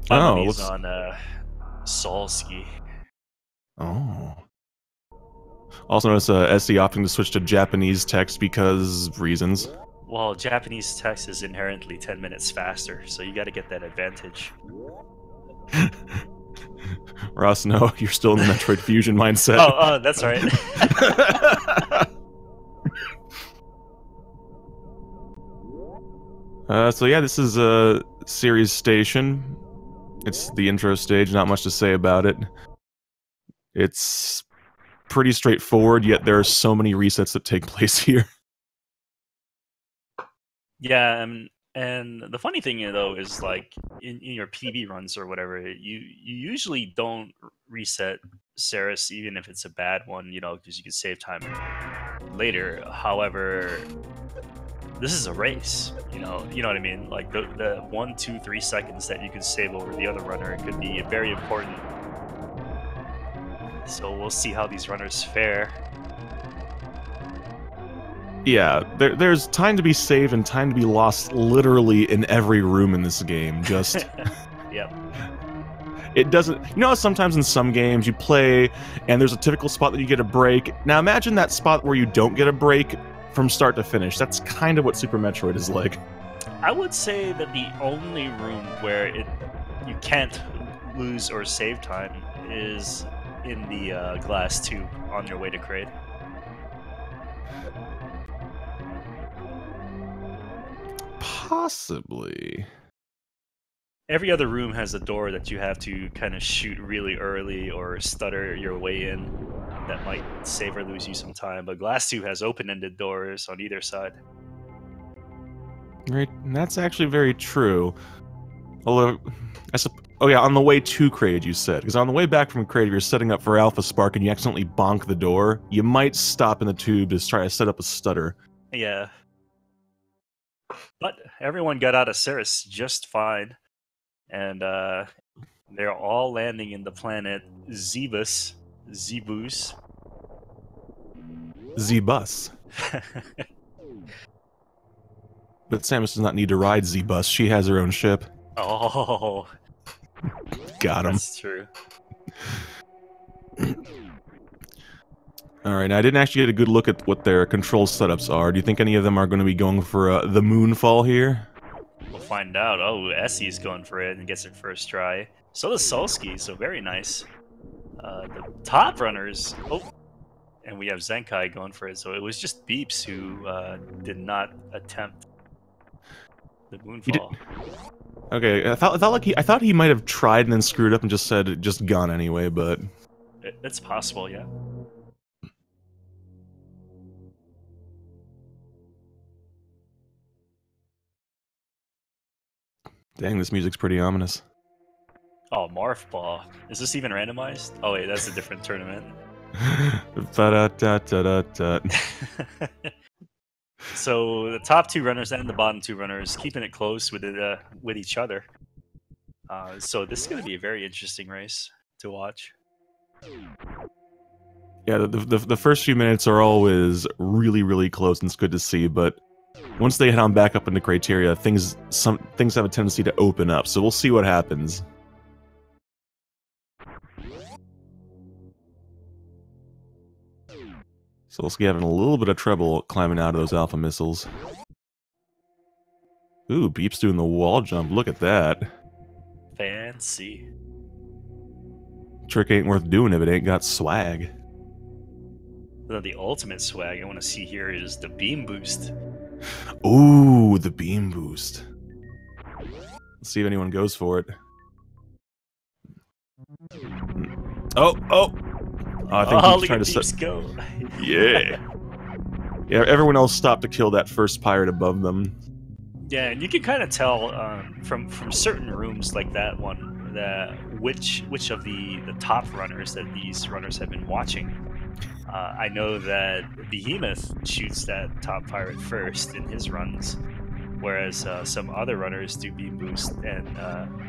My Oh, money's let's. on Solski. Oh. Also notice Aessy opting to switch to Japanese text because reasons. Well, Japanese text is inherently 10 minutes faster, so you got to get that advantage. Ross, no, you're still in the Metroid Fusion mindset. Oh, that's right. So yeah, this is a series station. It's the intro stage, not much to say about it. It's pretty straightforward, yet there are so many resets that take place here. Yeah, and the funny thing though is like in your PB runs or whatever, you usually don't reset Ceres even if it's a bad one, you know, because you can save time later. However, this is a race, you know what I mean. Like the 1, 2, 3 seconds that you can save over the other runner could be very important. So we'll see how these runners fare. Yeah, there's time to be saved and time to be lost literally in every room in this game. Just Yep. it doesn't. You know how sometimes in some games you play and there's a typical spot that you get a break. Now imagine that spot where you don't get a break from start to finish. That's kind of what Super Metroid is like. I would say that the only room where you can't lose or save time is in the glass tube on your way to Kraid. Possibly. Every other room has a door that you have to kind of shoot really early or stutter your way in. That might save or lose you some time, but glass tube has open-ended doors on either side. Right, and that's actually very true. Although, oh yeah, on the way to Kraid, you said. Because on the way back from Kraid, if you're setting up for Alpha Spark and you accidentally bonk the door, you might stop in the tube to try to set up a stutter. Yeah. But everyone got out of Ceres just fine. And they're all landing in the planet Zebus. Z-Bus. But Samus does not need to ride Z-Bus. She has her own ship. Oh. Got him. That's true. Alright, I didn't actually get a good look at what their control setups are. Do you think any of them are going to be going for the Moonfall here? We'll find out. Oh, Essy's going for it and gets it first try. So does Solski, so very nice. The top runners... Oh! And we have Zenkai going for it, so it was just Beeps who did not attempt the Moonfall. Okay, I thought he might have tried and then screwed up and just said just gone anyway, but It's possible, yeah. Dang, this music's pretty ominous. Oh, Morph Ball. Is this even randomized? Oh wait, that's a different tournament. So the top two runners and the bottom two runners keeping it close with each other. So this is going to be a very interesting race to watch. Yeah, the first few minutes are always really, really close, and it's good to see, but once they head on back up into criteria, things have a tendency to open up, so we'll see what happens. Solski having a little bit of trouble climbing out of those alpha missiles. Ooh, Beep's doing the wall jump, look at that. Fancy. Trick ain't worth doing if it ain't got swag. The ultimate swag I want to see here is the beam boost. Ooh, the beam boost. Let's see if anyone goes for it. Oh! I think he's trying to set. Go. Yeah. Yeah, everyone else stopped to kill that first pirate above them. Yeah, and you can kind of tell from certain rooms like that one that which of the top runners that these runners have been watching. I know that Behemoth shoots that top pirate first in his runs, whereas some other runners do beam boost, and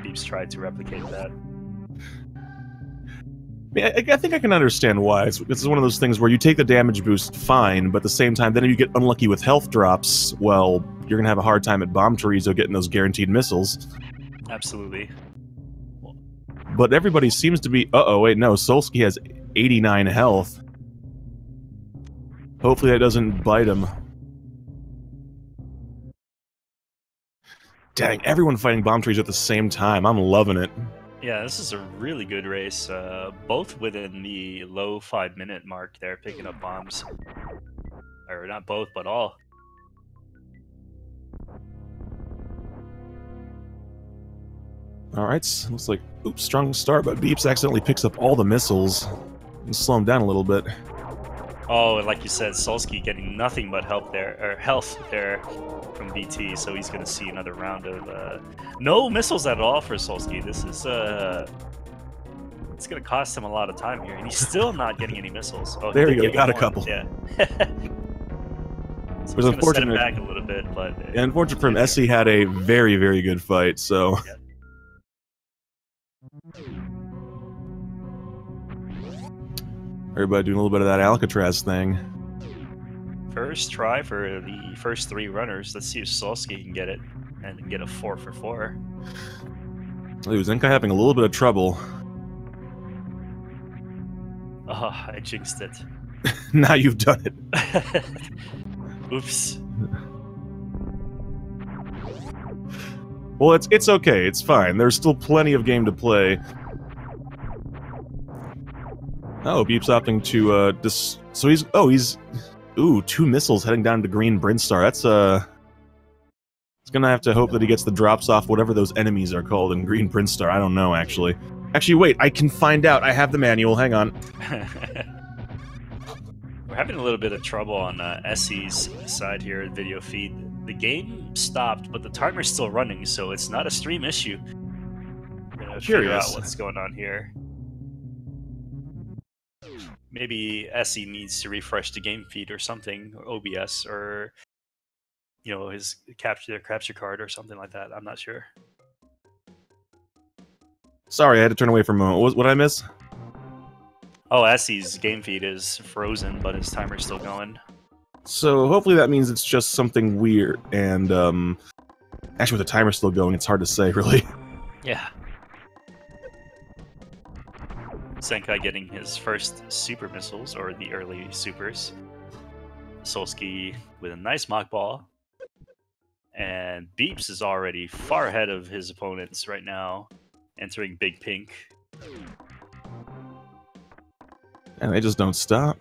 Beeps tried to replicate that. I think I can understand why. It's one of those things where you take the damage boost, fine, but at the same time, then if you get unlucky with health drops, well, you're going to have a hard time at Bomb Chorizo getting those guaranteed missiles. Absolutely. but everybody seems to be... Uh-oh, wait, no, Solski has 89 health. Hopefully that doesn't bite him. Dang, everyone fighting bomb trees at the same time. I'm loving it. Yeah, this is a really good race. Both within the low 5-minute mark there, picking up bombs. Or not both, but all. Alright, looks like, oops, strong start, but Beeps accidentally picks up all the missiles. Let's slow him down a little bit. Oh, and like you said, Solski getting nothing but health there from BT, so he's going to see another round of no missiles at all for Solski. This is it's going to cost him a lot of time here, and he's still not getting any missiles. Oh, there you go, got a couple. Yeah. So it was unfortunate. Set him back a little bit, but yeah, unfortunate for him, Aessy had a very, very good fight, so. Yeah. Everybody doing a little bit of that Alcatraz thing. First try for the first 3 runners. Let's see if Solski can get it and get a 4 for 4. Zenkai having a little bit of trouble. Oh, I jinxed it. Now you've done it. Oops. Well, it's okay. It's fine. There's still plenty of game to play. Oh, Beep's opting to, so he's... Ooh, 2 missiles heading down to Green Brinstar. That's, he's gonna have to hope that he gets the drops off whatever those enemies are called in Green Brinstar. I don't know, actually. Actually, wait, I can find out. I have the manual. Hang on. We're having a little bit of trouble on Aessy's side here, video feed. The game stopped, but the timer's still running, so it's not a stream issue. We're gonna figure out what's going on here. Maybe Aessy needs to refresh the game feed or something, or OBS, or you know, his capture card or something like that. I'm not sure. Sorry, I had to turn away for a moment. What did I miss? Oh, Aessy's game feed is frozen, but his timer's still going. So hopefully that means it's just something weird. And actually, with the timer still going, it's hard to say, really. Yeah. Zenkai getting his first super missiles, or the early supers. Solski with a nice mock ball. And Beeps is already far ahead of his opponents right now, entering Big Pink. And they just don't stop.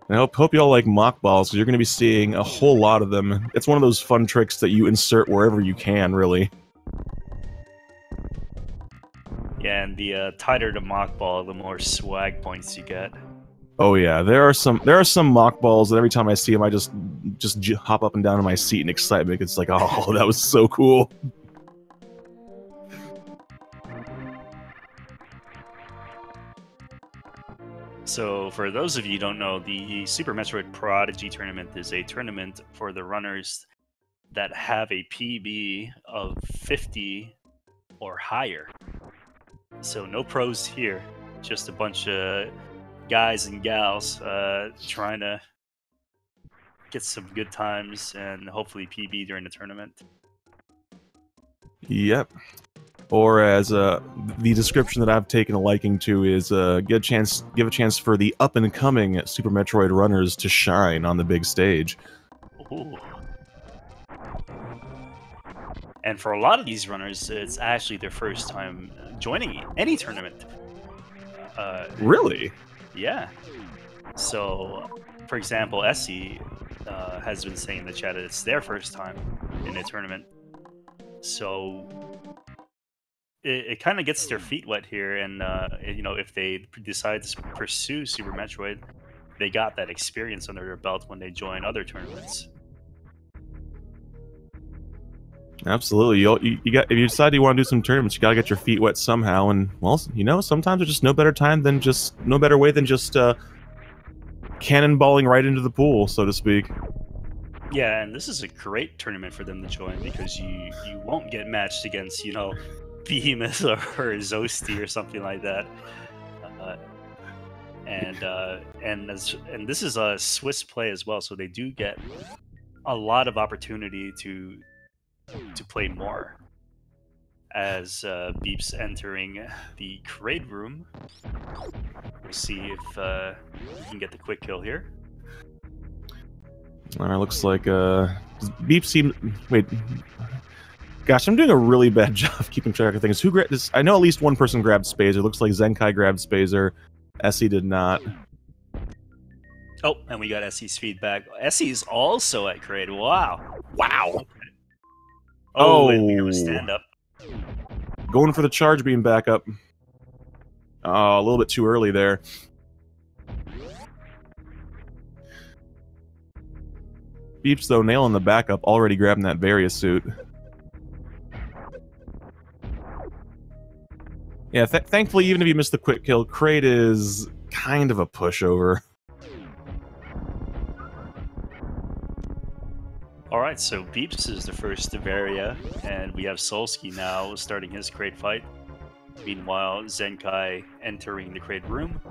And I hope you all like mock balls, because you're going to be seeing a whole lot of them. It's one of those fun tricks that you insert wherever you can, really. Yeah, and the tighter the mock ball, the more swag points you get. Oh yeah, there are some mock balls that every time I see them, I just hop up and down in my seat in excitement. It's like, oh, that was so cool. So, for those of you who don't know, the Super Metroid Prodigy tournament is a tournament for the runners that have a PB of 50 or higher. So, no pros here, just a bunch of guys and gals trying to get some good times and hopefully PB during the tournament. Yep. Or as the description that I've taken a liking to is give a chance for the up and coming Super Metroid runners to shine on the big stage. Ooh. And for a lot of these runners, it's actually their first time joining any tournament. Really? Yeah. So, for example, Aessy has been saying in the chat that it's their first time in a tournament. So it kind of gets their feet wet here, and you know, if they decide to pursue Super Metroid, they got that experience under their belt when they join other tournaments. Absolutely. You got, if you decide you want to do some tournaments, you got to get your feet wet somehow. And well, you know, sometimes there's just no better way than just cannonballing right into the pool, so to speak. Yeah, and this is a great tournament for them to join because you won't get matched against, you know, Behemoth or Zosti or something like that. And this is a Swiss play as well, so they do get a lot of opportunity to play more. as Beep's entering the crate room. We'll see if we can get the quick kill here. Alright, looks like Beep seems. Wait. Gosh, I'm doing a really bad job of keeping track of things. Who grabbed this? I know at least one person grabbed Spazer. It looks like Zenkai grabbed Spazer. Aessy did not. Oh, and we got Essy's feedback. Essy's also at crate. Wow. Wow. Okay. Oh, and we have a stand-up. Going for the charge beam backup. Oh, a little bit too early there. Beeps, though, nailing the backup, already grabbing that Varia suit. Yeah, thankfully, even if you miss the quick kill, crate is kind of a pushover. Alright, so Beeps is the first to Varia, and we have Solski now starting his crate fight. Meanwhile, Zenkai entering the crate room.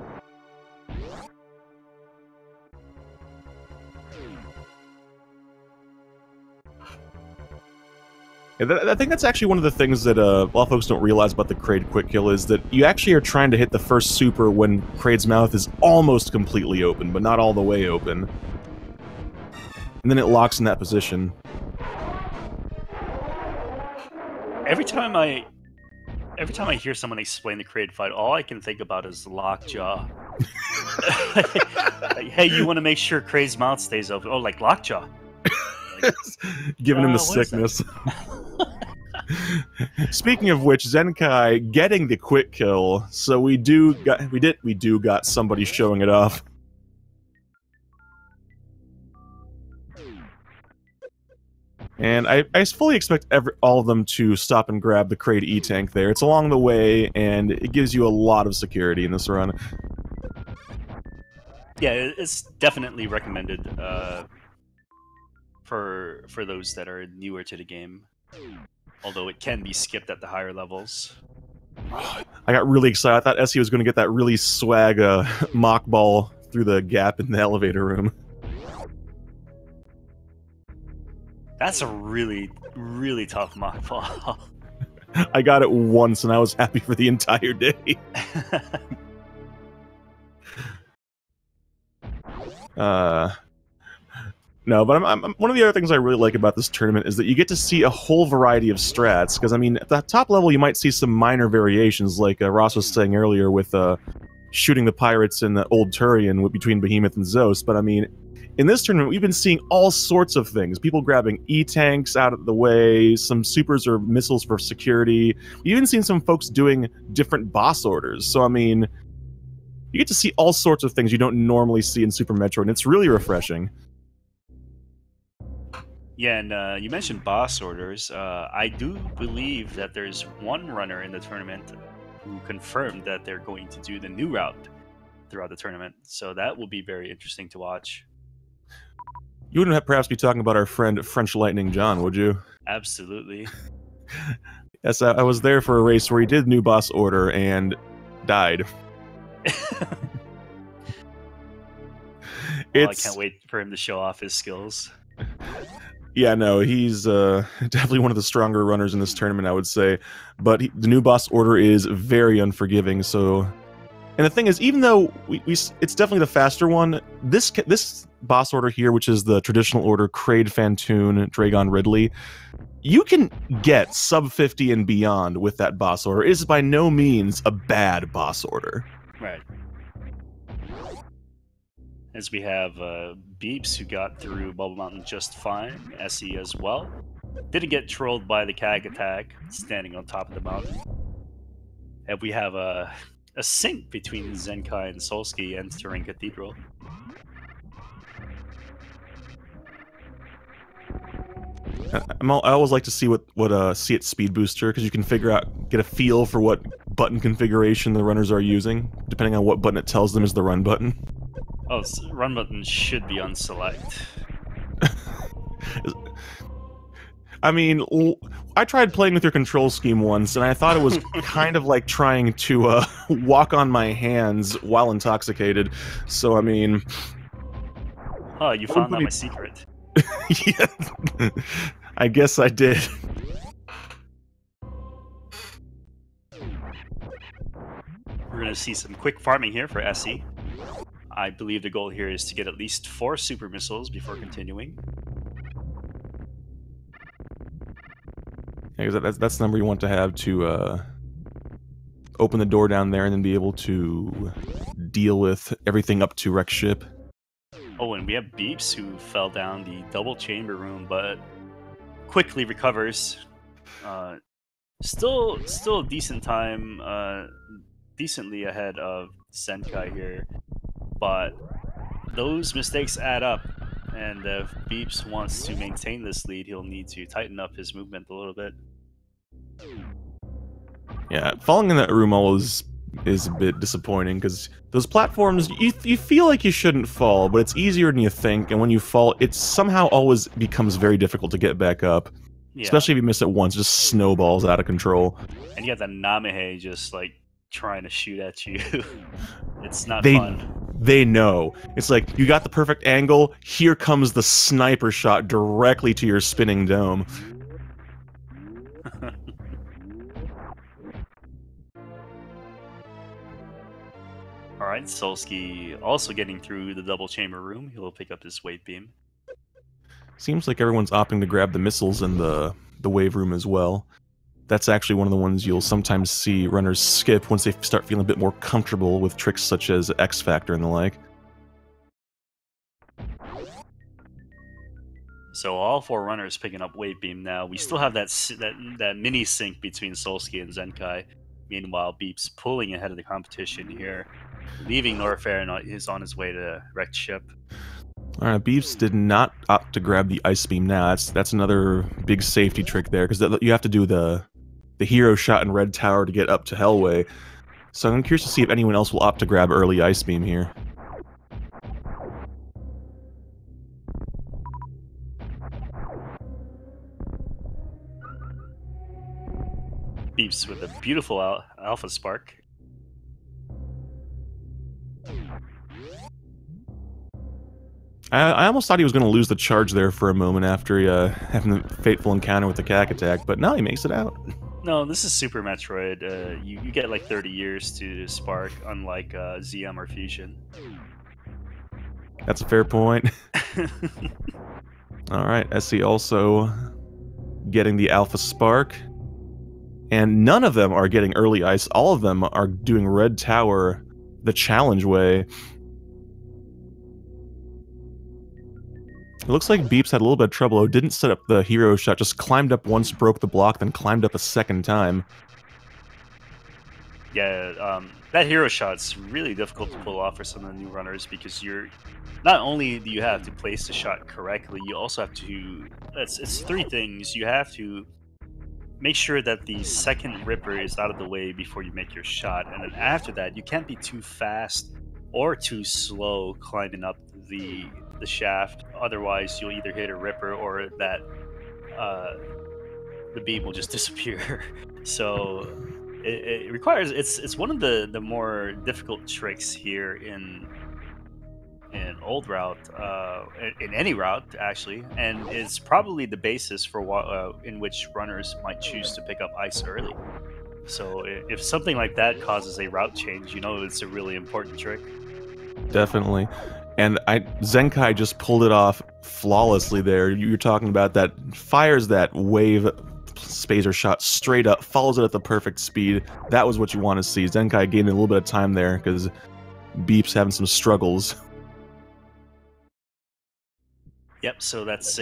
Yeah, I think that's actually one of the things that a lot of folks don't realize about the Kraid quick kill is that you actually are trying to hit the first super when Kraid's mouth is almost completely open, but not all the way open. And then it locks in that position. Every time I hear someone explain the Kraid fight, all I can think about is lockjaw. Like, hey, you want to make sure Kraid's mouth stays open? Oh, like lockjaw. Like, giving him the sickness. Speaking of which, Zenkai getting the quick kill, so we do got somebody showing it off. And I fully expect all of them to stop and grab the Kraid E-Tank there. It's along the way, and it gives you a lot of security in this run. Yeah, it's definitely recommended for those that are newer to the game. Although it can be skipped at the higher levels. I got really excited. I thought Aessy was going to get that really swag mock ball through the gap in the elevator room. That's a really, really tough mock ball. I got it once, and I was happy for the entire day. No, but one of the other things I really like about this tournament is that you get to see a whole variety of strats, because, I mean, at the top level you might see some minor variations, like Ross was saying earlier with shooting the pirates in the Old Turian between Behemoth and Zeus, but, I mean, in this tournament we've been seeing all sorts of things. People grabbing E-Tanks out of the way, some supers or missiles for security. We've even seen some folks doing different boss orders, so, I mean, you get to see all sorts of things you don't normally see in Super Metroid, and it's really refreshing. Yeah, and you mentioned boss orders. I do believe that there's one runner in the tournament who confirmed that they're going to do the new route throughout the tournament. So that will be very interesting to watch. You wouldn't perhaps be talking about our friend French Lightning John, would you? Absolutely. Yes, I was there for a race where he did new boss order and died. Well, I can't wait for him to show off his skills. Yeah, no, he's definitely one of the stronger runners in this tournament, I would say. But the new boss order is very unforgiving, so... And the thing is, even though it's definitely the faster one, this boss order here, which is the traditional order, Kraid, Fantoon, Dragon, Ridley, you can get sub 50 and beyond with that boss order. It is by no means a bad boss order. Right. As we have Beeps, who got through Bubble Mountain just fine. Aessy as well. Didn't get trolled by the CAG attack, standing on top of the mountain. And we have a sync between Zenkai and Solski entering Cathedral. I always like to see see its speed booster, because you can get a feel for what button configuration the runners are using, depending on what button it tells them is the run button. Oh, run button should be on select. I mean, I tried playing with your control scheme once, and I thought it was kind of like trying to walk on my hands while intoxicated. So, I mean... Oh, you found out my secret. Yeah, I guess I did. We're going to see some quick farming here for Aessy. I believe the goal here is to get at least 4 super missiles before continuing. Yeah, because that's the number you want to have to open the door down there and then be able to deal with everything up to wreck ship. Oh, and we have Beeps who fell down the double chamber room, but quickly recovers. Still a decent time, decently ahead of Zenkai here, but those mistakes add up, and if Beeps wants to maintain this lead, he'll need to tighten up his movement a little bit. Yeah, falling in that room always is a bit disappointing, because those platforms, you feel like you shouldn't fall, but it's easier than you think, and when you fall, it somehow always becomes very difficult to get back up. Yeah. Especially if you miss it once, just snowballs out of control. And you have that Namahe just, like, trying to shoot at you. It's not fun. They know. It's like, you got the perfect angle, here comes the sniper shot directly to your spinning dome. Alright, Solski also getting through the double chamber room. He'll pick up his wave beam. Seems like everyone's opting to grab the missiles in the wave room as well. That's actually one of the ones you'll sometimes see runners skip once they start feeling a bit more comfortable with tricks such as X Factor and the like. So all 4 runners picking up wave beam now. We still have that mini sync between Solski and Zenkai. Meanwhile, Beep's pulling ahead of the competition here, leaving Norfair and is on his way to wrecked ship. Alright, Beeps did not opt to grab the ice beam now. That's another big safety trick there, because you have to do the hero shot in Red Tower to get up to Hellway. So I'm curious to see if anyone else will opt to grab early ice beam here. Beeps with a beautiful Alpha Spark. I almost thought he was going to lose the charge there for a moment after having the fateful encounter with the Cack attack, but no, he makes it out. No, this is Super Metroid. You get like 30 years to spark, unlike ZM or Fusion. That's a fair point. Alright, Aessy also getting the Alpha Spark. And none of them are getting early ice. All of them are doing Red Tower the challenge way. It looks like Beeps had a little bit of trouble. Didn't set up the hero shot, just climbed up once, broke the block, then climbed up a second time. Yeah, that hero shot's really difficult to pull off for some of the new runners, because not only do you have to place the shot correctly, you also have to... It's 3 things. You have to make sure that the second Ripper is out of the way before you make your shot, and then after that, you can't be too fast or too slow climbing up the shaft. Otherwise, you'll either hit a Ripper or that the beam will just disappear. So it requires... It's one of the more difficult tricks here in old route, in any route actually, and it's probably the basis for in which runners might choose to pick up ice early. So if something like that causes a route change, you know it's a really important trick. Definitely. And Zenkai just pulled it off flawlessly there. You were talking about that, fires that wave spacer shot straight up, follows it at the perfect speed. That was what you want to see. Zenkai gaining a little bit of time there because Beep's having some struggles. Yep, so that's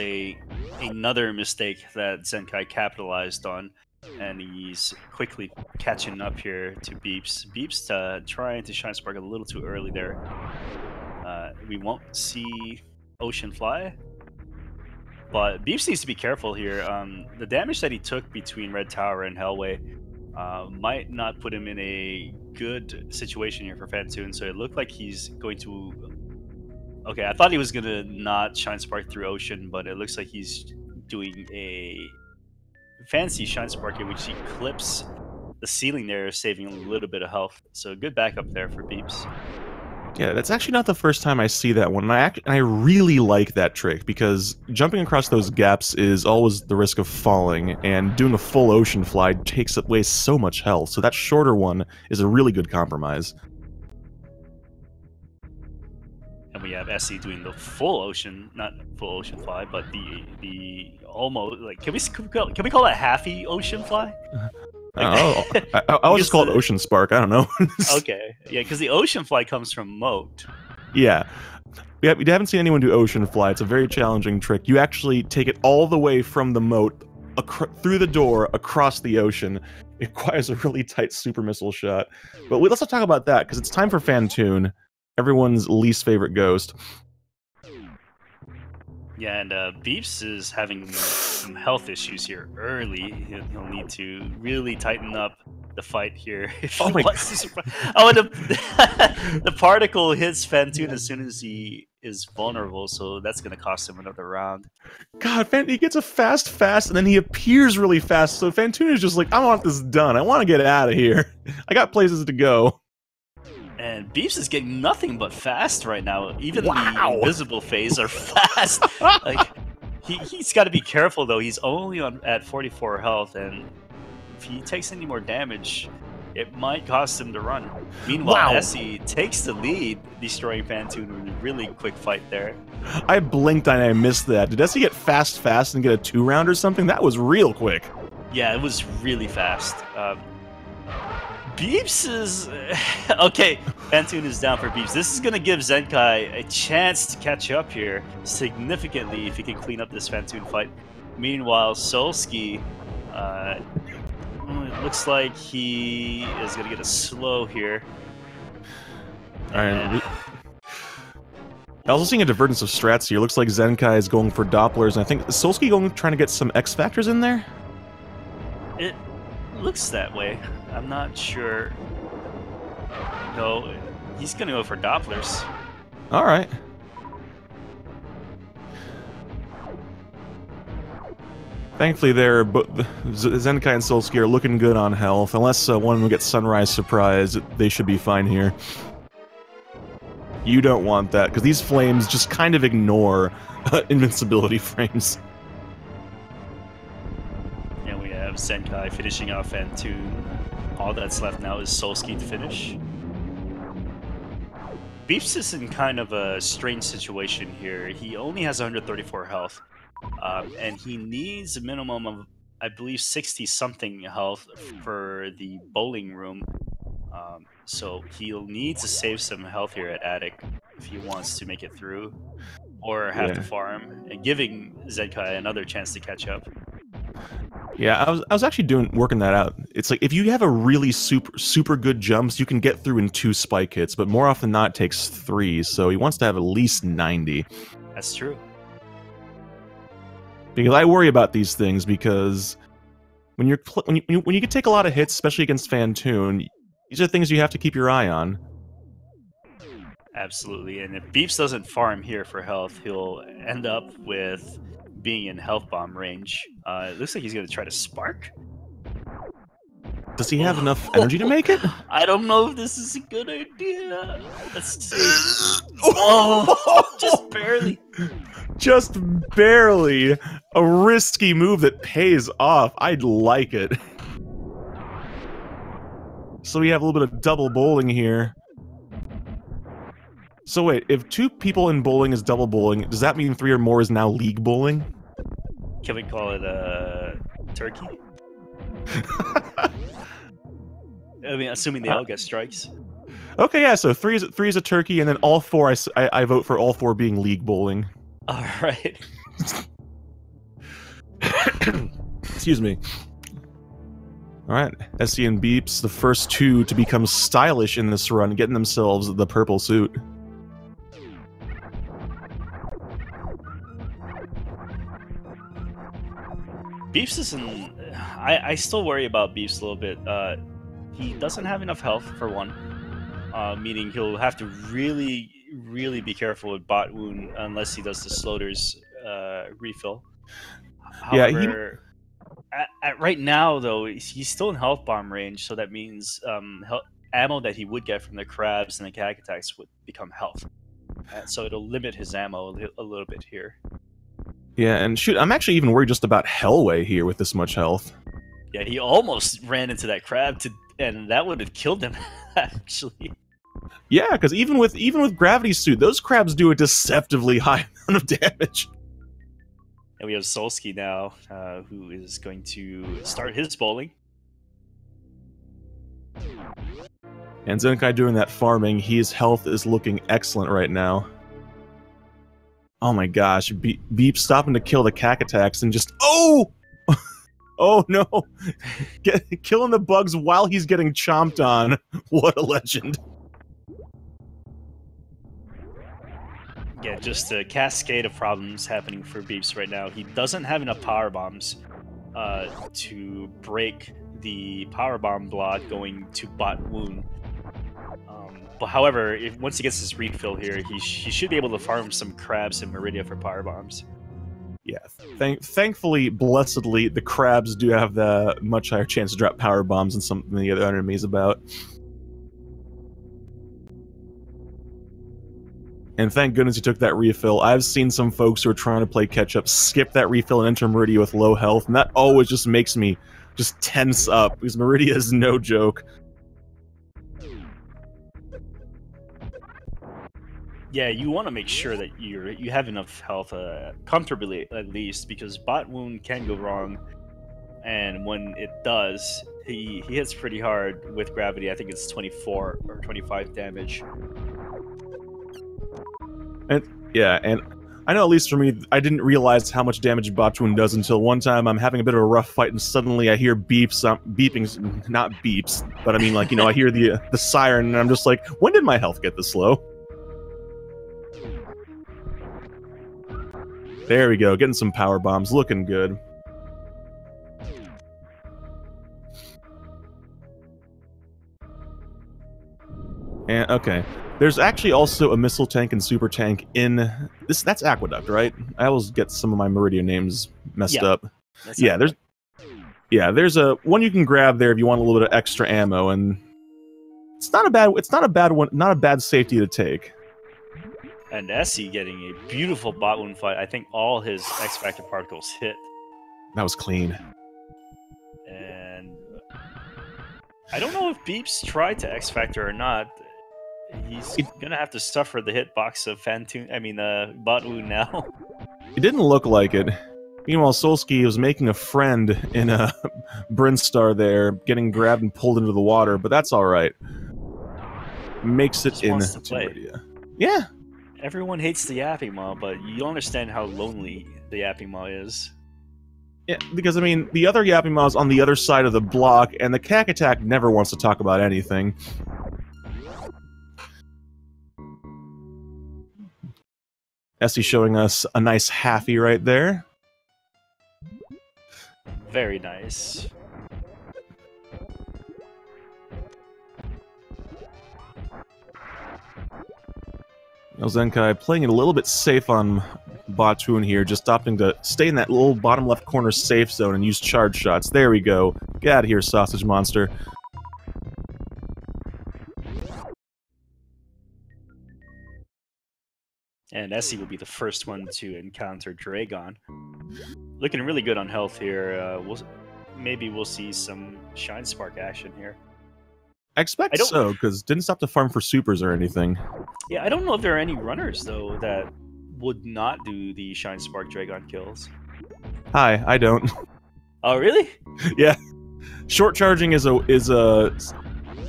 another mistake that Zenkai capitalized on, and he's quickly catching up here to Beeps. Beeps trying to Shine Spark a little too early there. We won't see Ocean Fly, but Beeps needs to be careful here. The damage that he took between Red Tower and Hellway might not put him in a good situation here for Fantoon, so it looked like he's going to... Okay, I thought he was gonna not Shine Spark through Ocean, but it looks like he's doing a fancy Shine Spark in which he clips the ceiling there, saving a little bit of health. So good backup there for Beeps. Yeah, that's actually not the first time I see that one, and I really like that trick, because jumping across those gaps is always the risk of falling, and doing a full ocean fly takes away so much health, so that shorter one is a really good compromise. And we have Aessy doing the full ocean, not full ocean fly, but the almost, like, can we call that halfy ocean fly? Oh, I'll just call it Ocean Spark. I don't know. Okay, yeah, because the ocean fly comes from Moat. Yeah. We haven't seen anyone do Ocean Fly. It's a very challenging trick. You actually take it all the way from the moat, through the door, across the ocean. It requires a really tight super missile shot. But let's not talk about that, because it's time for Fantoon, everyone's least favorite ghost. Yeah, and Beeps is having some health issues here early. He'll need to really tighten up the fight here if he wants to surprise. Oh, and the particle hits Fantoon as soon as he is vulnerable, so that's going to cost him another round. God, he gets a fast, and then he appears really fast, so Fantoon is just like, I want this done. I want to get out of here. I got places to go. And Beeps is getting nothing but fast right now. Even the invisible phase are fast. Like, he's got to be careful, though. He's only at 44 health, and if he takes any more damage, it might cost him to run. Meanwhile, Aessy takes the lead, destroying Fantoon with a really quick fight there. I blinked and I missed that. Did Aessy get fast and get a 2-round or something? That was real quick. Yeah, it was really fast. Beeps is... okay, Fantoon is down for Beeps. This is going to give Zenkai a chance to catch up here significantly if he can clean up this Fantoon fight. Meanwhile, Solski, it looks like he is going to get a slow here. Alright. I'm also seeing a divergence of strats here. Looks like Zenkai is going for Dopplers, and I think is Solski trying to get some X Factors in there? It looks that way. I'm not sure. No, he's going to go for Dopplers. Alright. Thankfully, Zenkai and Solski are looking good on health. Unless one of them gets Sunrise Surprise, they should be fine here. You don't want that, because these flames just kind of ignore invincibility frames. And we have Zenkai finishing off Fantoon. All that's left now is Solski to finish. Beeps is in kind of a strange situation here. He only has 134 health, and he needs a minimum of, I believe, 60-something health for the bowling room. So he'll need to save some health here at Attic if he wants to make it through, or have to farm, and giving Zenkai another chance to catch up. Yeah, I was actually working that out. It's like, if you have a really super good jumps, you can get through in 2 spike hits, but more often than not, it takes 3, so he wants to have at least 90. That's true. Because I worry about these things, because when you can take a lot of hits, especially against Fantoon, these are things you have to keep your eye on. Absolutely, and if Beeps doesn't farm here for health, he'll end up with being in health bomb range. It looks like he's going to try to spark. Does he have enough energy to make it? I don't know if this is a good idea. Let's see. Oh, just barely. Just barely. A risky move that pays off. I'd like it. So we have a little bit of double bowling here. So wait, if 2 people in bowling is double bowling, does that mean 3 or more is now league bowling? Can we call it turkey? I mean, assuming they all get strikes. Okay, yeah, so 3 is a turkey, and then all 4, I vote for all 4 being league bowling. Alright. Excuse me. Alright, Aessy and Beeps, the first 2 to become stylish in this run, getting themselves the purple suit. Beeps is in... I still worry about Beeps a little bit. He doesn't have enough health, for one. Meaning he'll have to really, really be careful with bot wound unless he does the Slaughter's refill. However, right now, though, he's still in health bomb range, so that means ammo that he would get from the crabs and the gag attacks would become health. So it'll limit his ammo a little bit here. Yeah, and shoot, I'm actually even worried just about Hellway here with this much health. Yeah, he almost ran into that crab, and that would have killed him, actually. Yeah, because even with Gravity Suit, those crabs do a deceptively high amount of damage. And we have Solski now, who is going to start his bowling. And Zenkai doing that farming, his health is looking excellent right now. Oh my gosh, Beep stopping to kill the cack attacks and just... Oh! Oh no! Killing the bugs while he's getting chomped on. What a legend. Yeah, just a cascade of problems happening for Beeps right now. He doesn't have enough power bombs to break the power bomb block going to Bot Wound. But however, once he gets his refill here, he should be able to farm some crabs and Meridia for power bombs. Yeah, thankfully, blessedly, the crabs do have the much higher chance to drop power bombs than some of the other enemies about. And thank goodness he took that refill. I've seen some folks who are trying to play catch-up skip that refill and enter Meridia with low health, and that always just makes me just tense up, because Meridia is no joke. Yeah, you want to make sure that you have enough health, comfortably at least, because Bot Wound can go wrong, and when it does, he hits pretty hard with gravity. I think it's 24 or 25 damage. And yeah, and I know at least for me, I didn't realize how much damage Bot Wound does until one time I'm having a bit of a rough fight, and suddenly I hear beeps, beeping, not beeps, but I mean, like, you know, I hear the siren, and I'm just like, when did my health get this low? There we go, getting some power bombs, looking good. And okay, there's actually also a missile tank and super tank in this. That's Aqueduct, right? I always get some of my Meridian names messed up. Yeah, there's a one you can grab there if you want a little bit of extra ammo, and it's not a bad one, not a bad safety to take. And Aessy getting a beautiful Bot Wound fight. I think all his X-Factor particles hit. That was clean. And I don't know if Beeps tried to X-Factor or not. He's gonna have to suffer the hitbox of Bot Wound now. It didn't look like it. Meanwhile, Solski was making a friend in a Brinstar there, getting grabbed and pulled into the water, but that's alright. Makes it in Meridia. Yeah. Everyone hates the Yapping Maw, but you understand how lonely the Yapping Maw is. Yeah, because, I mean, the other Yapping Maw's on the other side of the block, and the Cack Attack never wants to talk about anything. Aessy showing us a nice halfie right there. Very nice. Now Zenkai playing it a little bit safe on Bot Wound here, just opting to stay in that little bottom left corner safe zone and use charge shots. There we go. Get out of here, sausage monster. And Aessy will be the first one to encounter Dragon. Looking really good on health here. Maybe we'll see some Shine Spark action here. I expect so, because didn't stop to farm for supers or anything. Yeah, I don't know if there are any runners, though, that would not do the Shine Spark Dragon kills. Hi, I don't. Oh, really? Yeah. Short charging is a...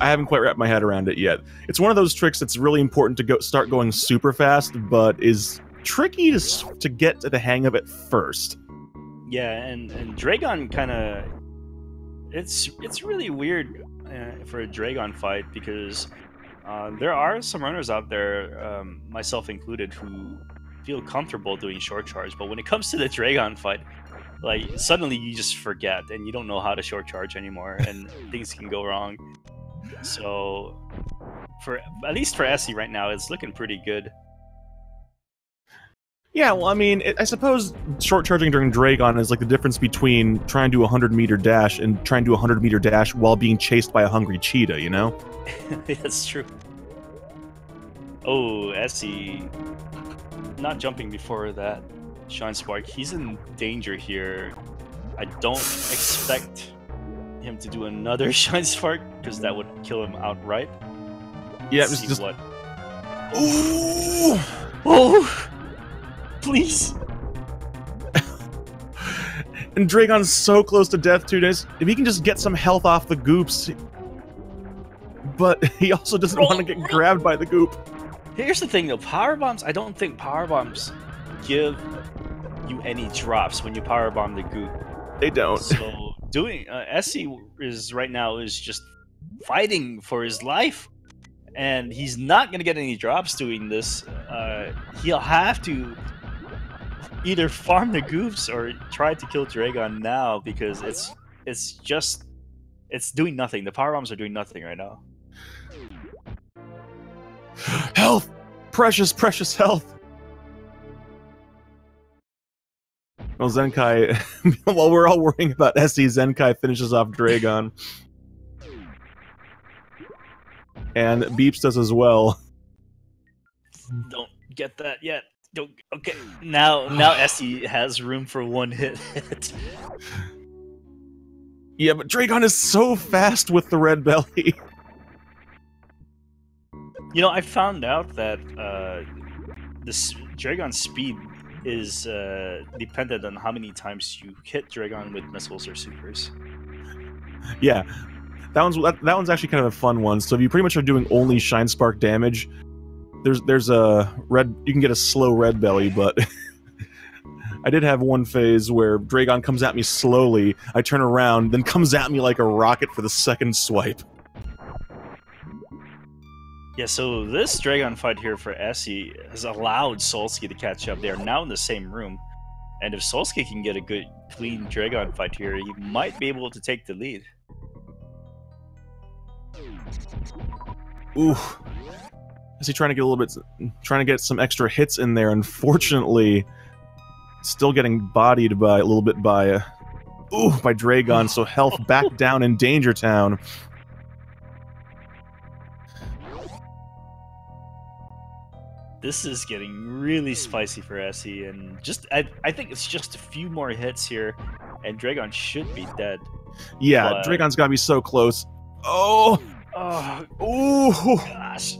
I haven't quite wrapped my head around it yet. It's one of those tricks that's really important to start going super fast, but is tricky to get to the hang of it first. Yeah, and Dragon kind of... It's really weird for a Dragon fight, because there are some runners out there, myself included, who feel comfortable doing short charge, but when it comes to the Dragon fight, like, suddenly you just forget and you don't know how to short charge anymore, and things can go wrong. So at least for Aessy right now, it's looking pretty good. Yeah, well, I mean, I suppose short charging during Dragon is like the difference between trying to do a 100-meter dash and trying to do a 100-meter dash while being chased by a hungry cheetah, you know? That's true. Oh, Aessy not jumping before that Shine Spark. He's in danger here. I don't expect him to do another Shine Spark because that would kill him outright. Yeah, Let's see just... what. Ooh! Oh! Please! And Dragon's so close to death, too. If he can just get some health off the goops... But he also doesn't want to get grabbed by the goop. Here's the thing, though. Power bombs, I don't think power bombs give you any drops when you power bomb the goop. They don't. So doing Aessy is right now is just fighting for his life, and he's not gonna get any drops doing this. He'll have to either farm the goops or try to kill Dragon now because it's doing nothing. The power bombs are doing nothing right now. Health! Precious, precious health! Well, Zenkai, while we're all worrying about Aessy, Zenkai finishes off Dragon. And Beeps does as well. Don't get that yet. Don't. Okay, now Aessy has room for one hit. Yeah, but Dragon is so fast with the red belly. You know, I found out that this Dragon's speed is dependent on how many times you hit Dragon with missiles or supers. Yeah, that one's actually kind of a fun one. So if you pretty much are doing only Shine Spark damage, there's a red. You can get a slow red belly, but I did have one phase where Dragon comes at me slowly. I turn around, then comes at me like a rocket for the second swipe. Yeah, so this Dragon fight here for Aessy has allowed Solski to catch up. They are now in the same room. And if Solski can get a good, clean Dragon fight here, he might be able to take the lead. Ooh. Is he trying to get a little bit... trying to get some extra hits in there? Unfortunately, still getting bodied by a little bit by... by Dragon, so health back down in Danger Town. This is getting really spicy for Aessy, and I think it's just a few more hits here, and Dragon should be dead. Yeah, but... Dragon's gotta be so close. Oh! Oh, gosh.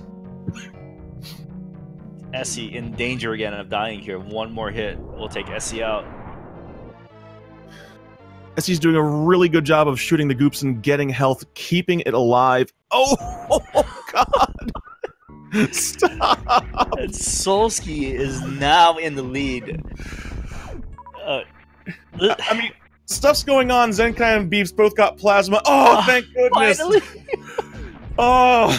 Aessy in danger again of dying here. One more hit will take Aessy out. Aessy's doing a really good job of shooting the goops and getting health, keeping it alive. Oh God! Stop! And Solski is now in the lead. I mean, stuff's going on. Zenkai and Beeps both got plasma. Oh, thank goodness! Finally! Oh!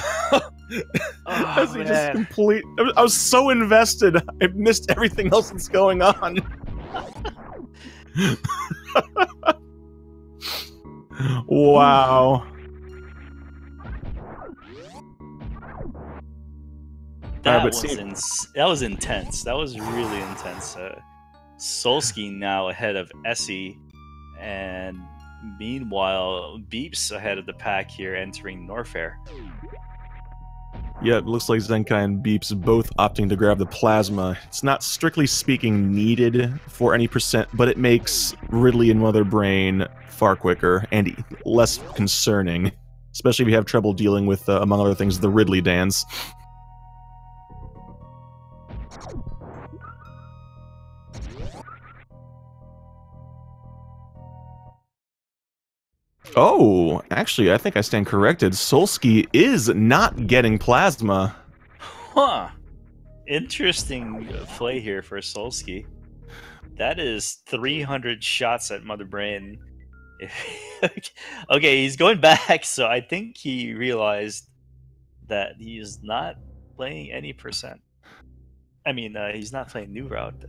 Aessy just complete. I was so invested. I missed everything else that's going on. Wow. That was intense. That was really intense. Solski now ahead of Aessy, and meanwhile, Beeps ahead of the pack here, entering Norfair. Yeah, it looks like Zenkai and Beeps both opting to grab the plasma. It's not strictly speaking needed for any percent, but it makes Ridley and Mother Brain far quicker and less concerning, especially if you have trouble dealing with, among other things, the Ridley dance. Oh, actually, I think I stand corrected. Solski is not getting plasma. Huh. Interesting play here for Solski. That is 300 shots at Mother Brain. Okay, he's going back, so I think he realized that he is not playing any percent. I mean, he's not playing new route.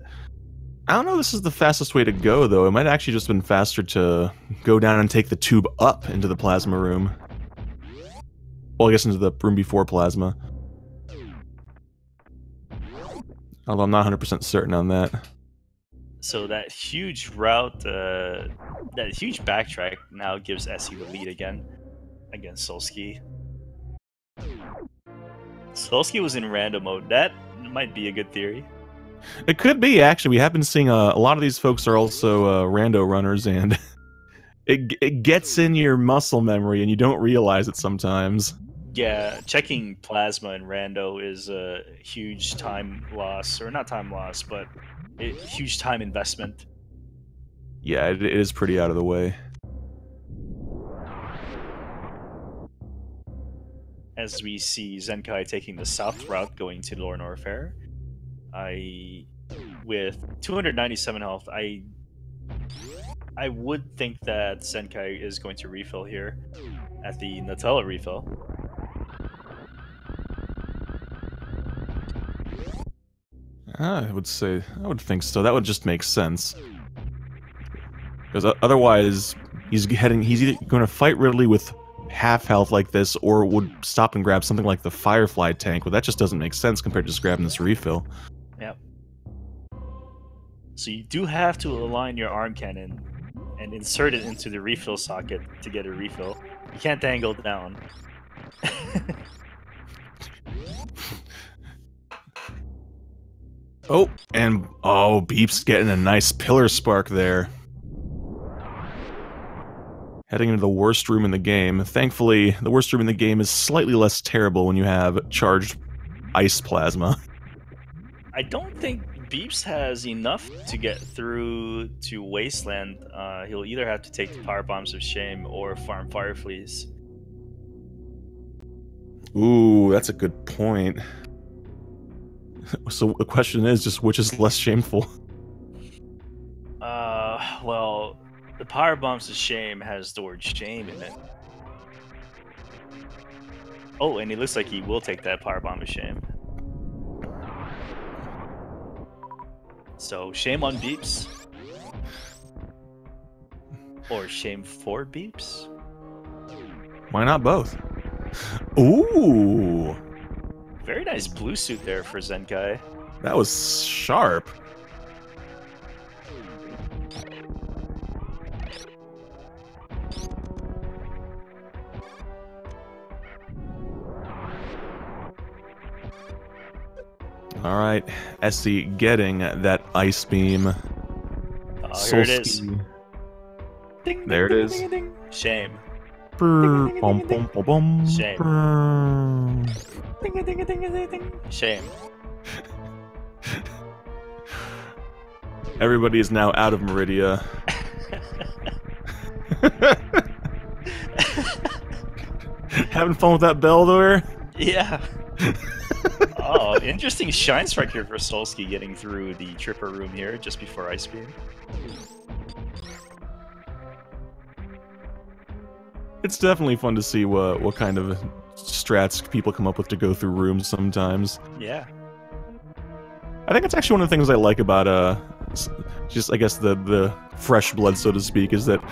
I don't know if this is the fastest way to go, though. It might actually just been faster to go down and take the tube up into the plasma room. Well, I guess into the room before plasma. Although I'm not 100% certain on that. So that huge route, that huge backtrack now gives Aessy the lead again against Solski. Solski was in random mode. That might be a good theory. It could be, actually. We have been seeing a lot of these folks are also rando runners, and it gets in your muscle memory, and you don't realize it sometimes. Yeah, checking plasma and rando is a huge time loss, or not time loss, but a huge time investment. Yeah, it is pretty out of the way. As we see Zenkai taking the south route, going to Lower Norfair. With 297 health, I would think that Zenkai is going to refill here at the Nutella refill. I would think so. That would just make sense. Because otherwise, he's either going to fight Ridley with half health like this, or would stop and grab something like the Firefly tank. Well, that just doesn't make sense compared to just grabbing this refill. Yep. So you do have to align your arm cannon and insert it into the refill socket to get a refill. You can't dangle down. Beep's getting a nice pillar spark there. Heading into the worst room in the game. Thankfully, the worst room in the game is slightly less terrible when you have charged ice plasma. I don't think Beeps has enough to get through to Wasteland. He'll either have to take the Power Bombs of Shame or farm Fireflies. Ooh, that's a good point. So the question is just which is less shameful? Well, the Power Bombs of Shame has the word shame in it. Oh, and it looks like he will take that Power Bomb of Shame. So, shame on Beeps? Or shame for Beeps? Why not both? Ooh! Very nice blue suit there for Zenkai. That was sharp. Alright, Aessy getting that ice beam. Here it is. Ding, there it is. Ding, ding. Shame. Shame. Shame. Everybody is now out of Meridia. Having fun with that bell there? Yeah. Oh, interesting shine strike here for Solski getting through the Tripper room here just before Ice Beam. It's definitely fun to see what kind of strats people come up with to go through rooms sometimes. Yeah. I think it's actually one of the things I like about just I guess the fresh blood, so to speak, is that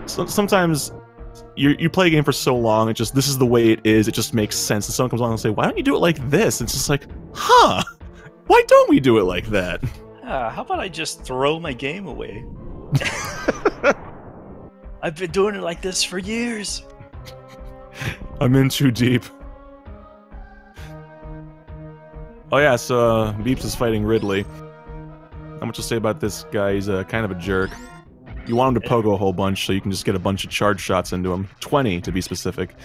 sometimes you play a game for so long, this is the way it is, it just makes sense, and someone comes along and say, why don't you do it like this? It's just like, huh, why don't we do it like that? How about I just throw my game away? I've been doing it like this for years. I'm in too deep. Oh yeah, so Beeps is fighting Ridley. Not much to say about this guy, he's kind of a jerk. You want him to pogo a whole bunch so you can just get a bunch of charge shots into him. 20 to be specific.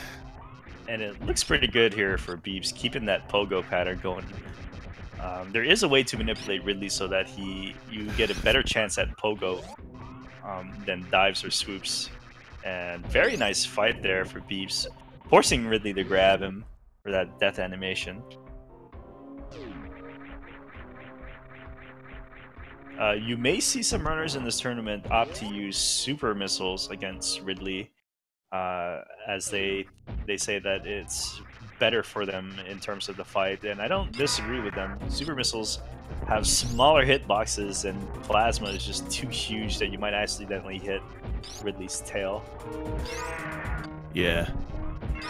And it looks pretty good here for Beeps, keeping that pogo pattern going. There is a way to manipulate Ridley so that you get a better chance at pogo than dives or swoops. And very nice fight there for Beeps, forcing Ridley to grab him for that death animation. You may see some runners in this tournament opt to use super missiles against Ridley, as they say that it's better for them in terms of the fight, and I don't disagree with them. Super missiles have smaller hitboxes, and plasma is just too huge that you might accidentally hit Ridley's tail. Yeah.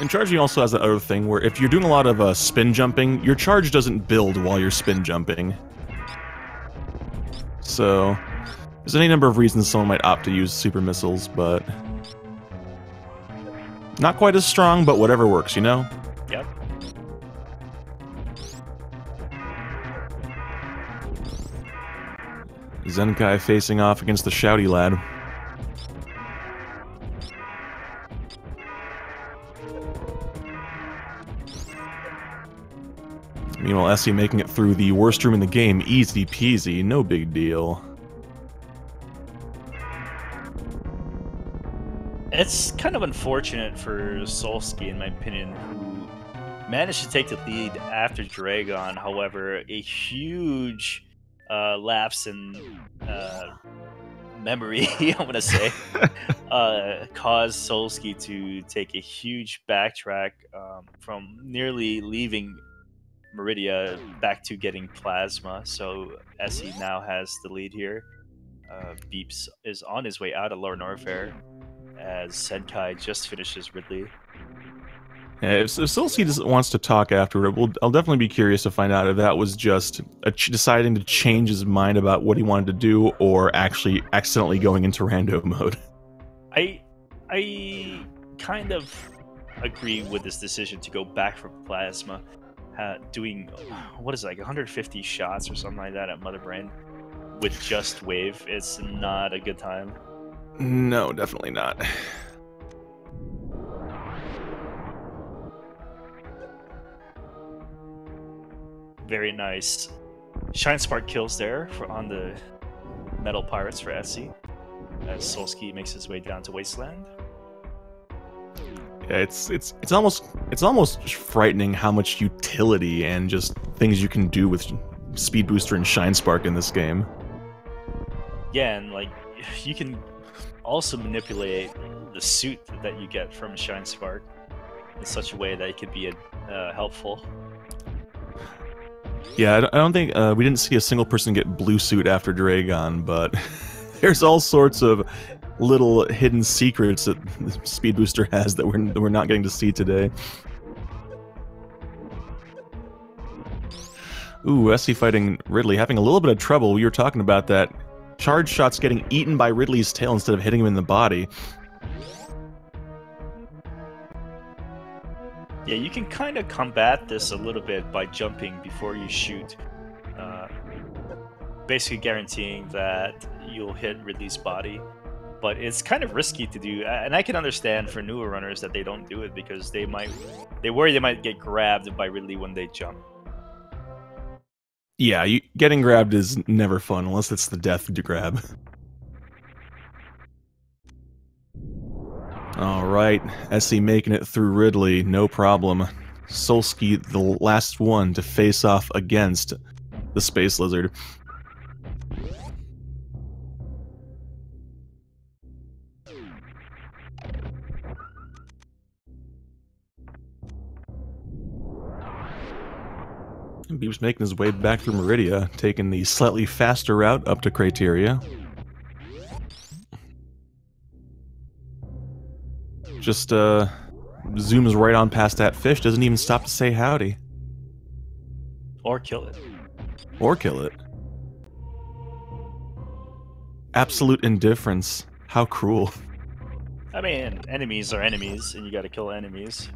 And charging also has that other thing where if you're doing a lot of spin jumping, your charge doesn't build while you're spin jumping. So there's any number of reasons someone might opt to use super missiles, but not quite as strong, but whatever works, you know? Yep. Zenkai facing off against the shouty lad. Meanwhile, Aessy making it through the worst room in the game, easy peasy, no big deal. It's kind of unfortunate for Solski, in my opinion, who managed to take the lead after Dragon. However, a huge lapse in memory, I'm going to say, caused Solski to take a huge backtrack from nearly leaving Meridia back to getting Plasma. So Aessy now has the lead here. Beeps is on his way out of Lower Norfair as Zenkai just finishes Ridley. Yeah, if Solski wants to talk afterward, I'll definitely be curious to find out if that was just deciding to change his mind about what he wanted to do, or actually accidentally going into rando mode. I kind of agree with this decision to go back for Plasma, doing what is it, like 150 shots or something like that at Mother Brain with just Wave. It's not a good time. No, definitely not. Very nice. Shine Spark kills there on the Metal Pirates for Aessy, as Solski makes his way down to Wasteland. Yeah, it's almost frightening how much utility and just things you can do with Speed Booster and Shine Spark in this game. Yeah, and like you can also manipulate the suit that you get from Shine Spark in such a way that it could be helpful. Yeah, I don't think we didn't see a single person get blue suit after Dragon, but there's all sorts of little hidden secrets that Speed Booster has that we're not getting to see today. Ooh, Aessy fighting Ridley, having a little bit of trouble. We were talking about that. Charge shots getting eaten by Ridley's tail instead of hitting him in the body. Yeah, you can kind of combat this a little bit by jumping before you shoot, basically guaranteeing that you'll hit Ridley's body. But it's kind of risky to do, and I can understand for newer runners that they don't do it because they worry they might get grabbed by Ridley when they jump. Yeah, getting grabbed is never fun unless it's the death to grab. Alright, Aessy making it through Ridley, no problem. Solski, the last one to face off against the Space Lizard. Beep's making his way back through Meridia, taking the slightly faster route up to Crateria. Just zooms right on past that fish, doesn't even stop to say howdy. Or kill it. Or kill it. Absolute indifference. How cruel. I mean, enemies are enemies, and you gotta kill enemies.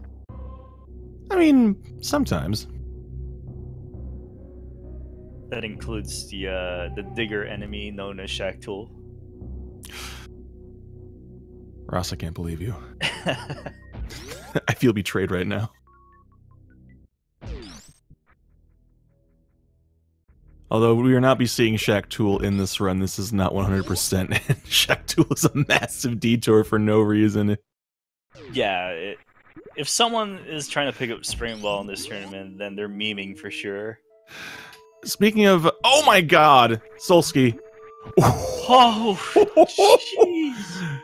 I mean, sometimes. That includes the digger enemy known as Shaktul. Ross, I can't believe you. I feel betrayed right now. Although we will not be seeing Shaktul in this run, this is not 100%. Shaktul is a massive detour for no reason. Yeah, if someone is trying to pick up Springball in this tournament, then they're memeing for sure. Speaking of, oh my god, Solski. Oh, jeez.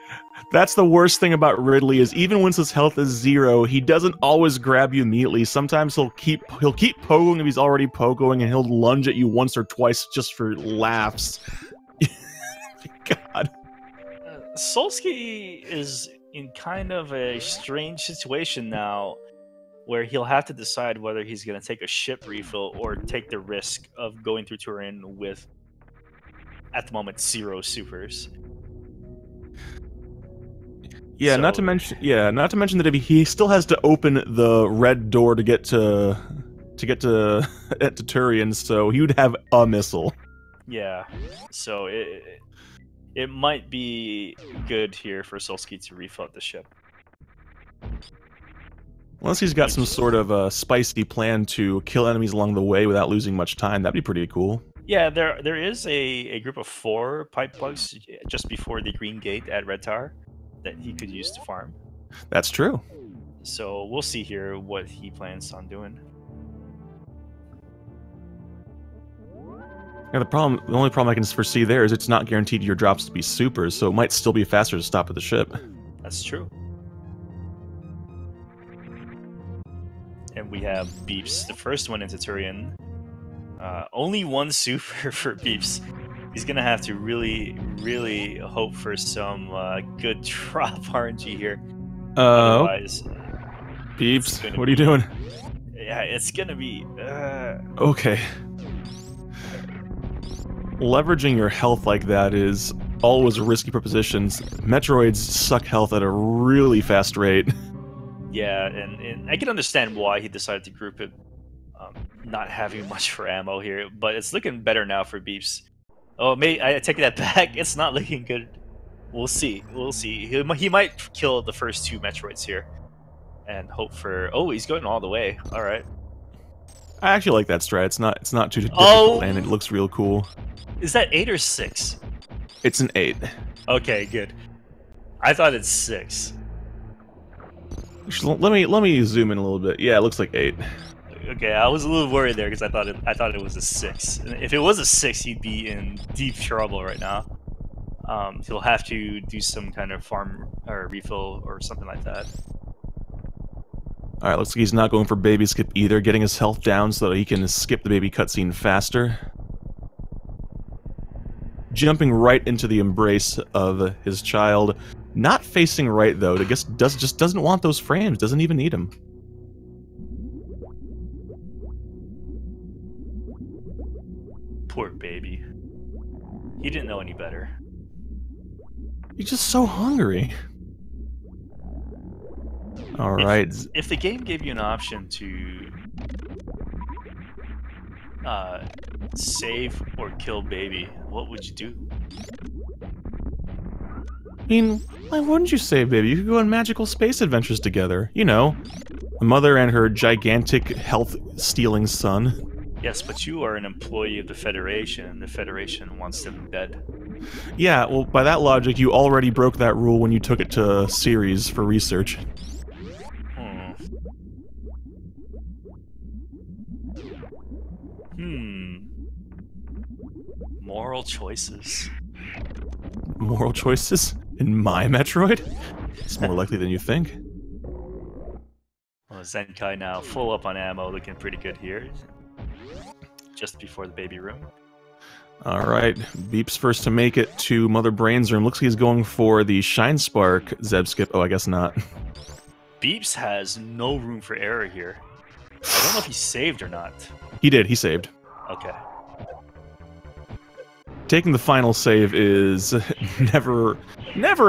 That's the worst thing about Ridley is even once his health is 0, he doesn't always grab you immediately. Sometimes he'll keep pogoing if he's already pogoing, and he'll lunge at you once or twice just for laughs. God. Solski is in kind of a strange situation now, where he'll have to decide whether he's going to take a ship refill or take the risk of going through Turin with at the moment 0 supers. Yeah, So, not to mention that if he still has to open the red door to get to Turian, so he would have a missile. yeah. So it might be good here for Solski to refloat the ship. Unless he's got some sort of spicy plan to kill enemies along the way without losing much time, that'd be pretty cool. Yeah, there is a group of 4 pipe plugs just before the green gate at Red Tower that he could use to farm. That's true. So we'll see here what he plans on doing. Yeah, the only problem I can foresee there is it's not guaranteed your drops to be supers, so it might still be faster to stop at the ship. That's true. And we have Beeps, the first one into Turian. Only 1 super for Beeps. He's gonna have to really, really hope for some good drop RNG here. Otherwise, Beeps, what are you doing? Yeah, it's gonna be. Okay. Leveraging your health like that is always a risky proposition. Metroids suck health at a really fast rate. Yeah, and I can understand why he decided to group it, not having much for ammo here, but it's looking better now for Beeps. Oh, I take that back. It's not looking good. We'll see. We'll see. He might kill the first 2 Metroids here, and hope for. Oh, he's going all the way. All right. I actually like that strat. It's not too difficult, and it looks real cool. Is that 8 or 6? It's an 8. Okay, good. I thought it's 6. Let me zoom in a little bit. Yeah, it looks like 8. Okay, I was a little worried there because I thought it was a 6. And if it was a 6, he'd be in deep trouble right now. He'll have to do some kind of farm or refill or something like that. Alright, looks like he's not going for baby skip either, getting his health down so that he can skip the baby cutscene faster. Jumping right into the embrace of his child. Not facing right, though. I guess just doesn't want those frames. Doesn't even need them. Poor baby. He didn't know any better. He's just so hungry. Alright. If the game gave you an option to save or kill baby, what would you do? I mean, why wouldn't you save baby? You could go on magical space adventures together. You know, a mother and her gigantic health-stealing son. Yes, but you are an employee of the Federation, and the Federation wants them dead. Yeah, well, by that logic, you already broke that rule when you took it to Ceres for research. Moral choices. Moral choices? In my Metroid? It's more likely than you think. Well, Zenkai now full up on ammo, looking pretty good here. Just before the baby room. Alright, Beep's first to make it to Mother Brain's room. Looks like he's going for the Shine Spark Zeb skip. Oh, I guess not. Beeps has no room for error here. I don't know if he saved or not. He did, he saved. Okay. Taking the final save is never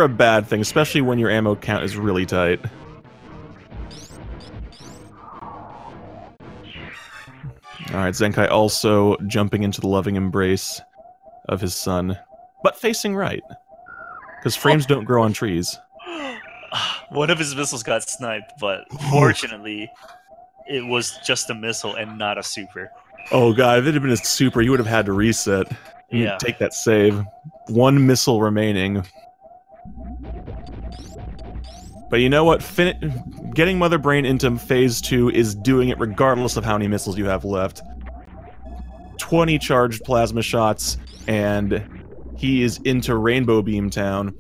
a bad thing, especially when your ammo count is really tight. Alright, Zenkai also jumping into the loving embrace of his son, but facing right. Because frames don't grow on trees. One of his missiles got sniped, but fortunately, it was just a missile and not a super. Oh god, if it had been a super, you would have had to reset. Yeah. Take that save. 1 missile remaining. But you know what? Getting Mother Brain into Phase 2 is doing it regardless of how many missiles you have left. 20 charged plasma shots, and he is into Rainbow Beam Town.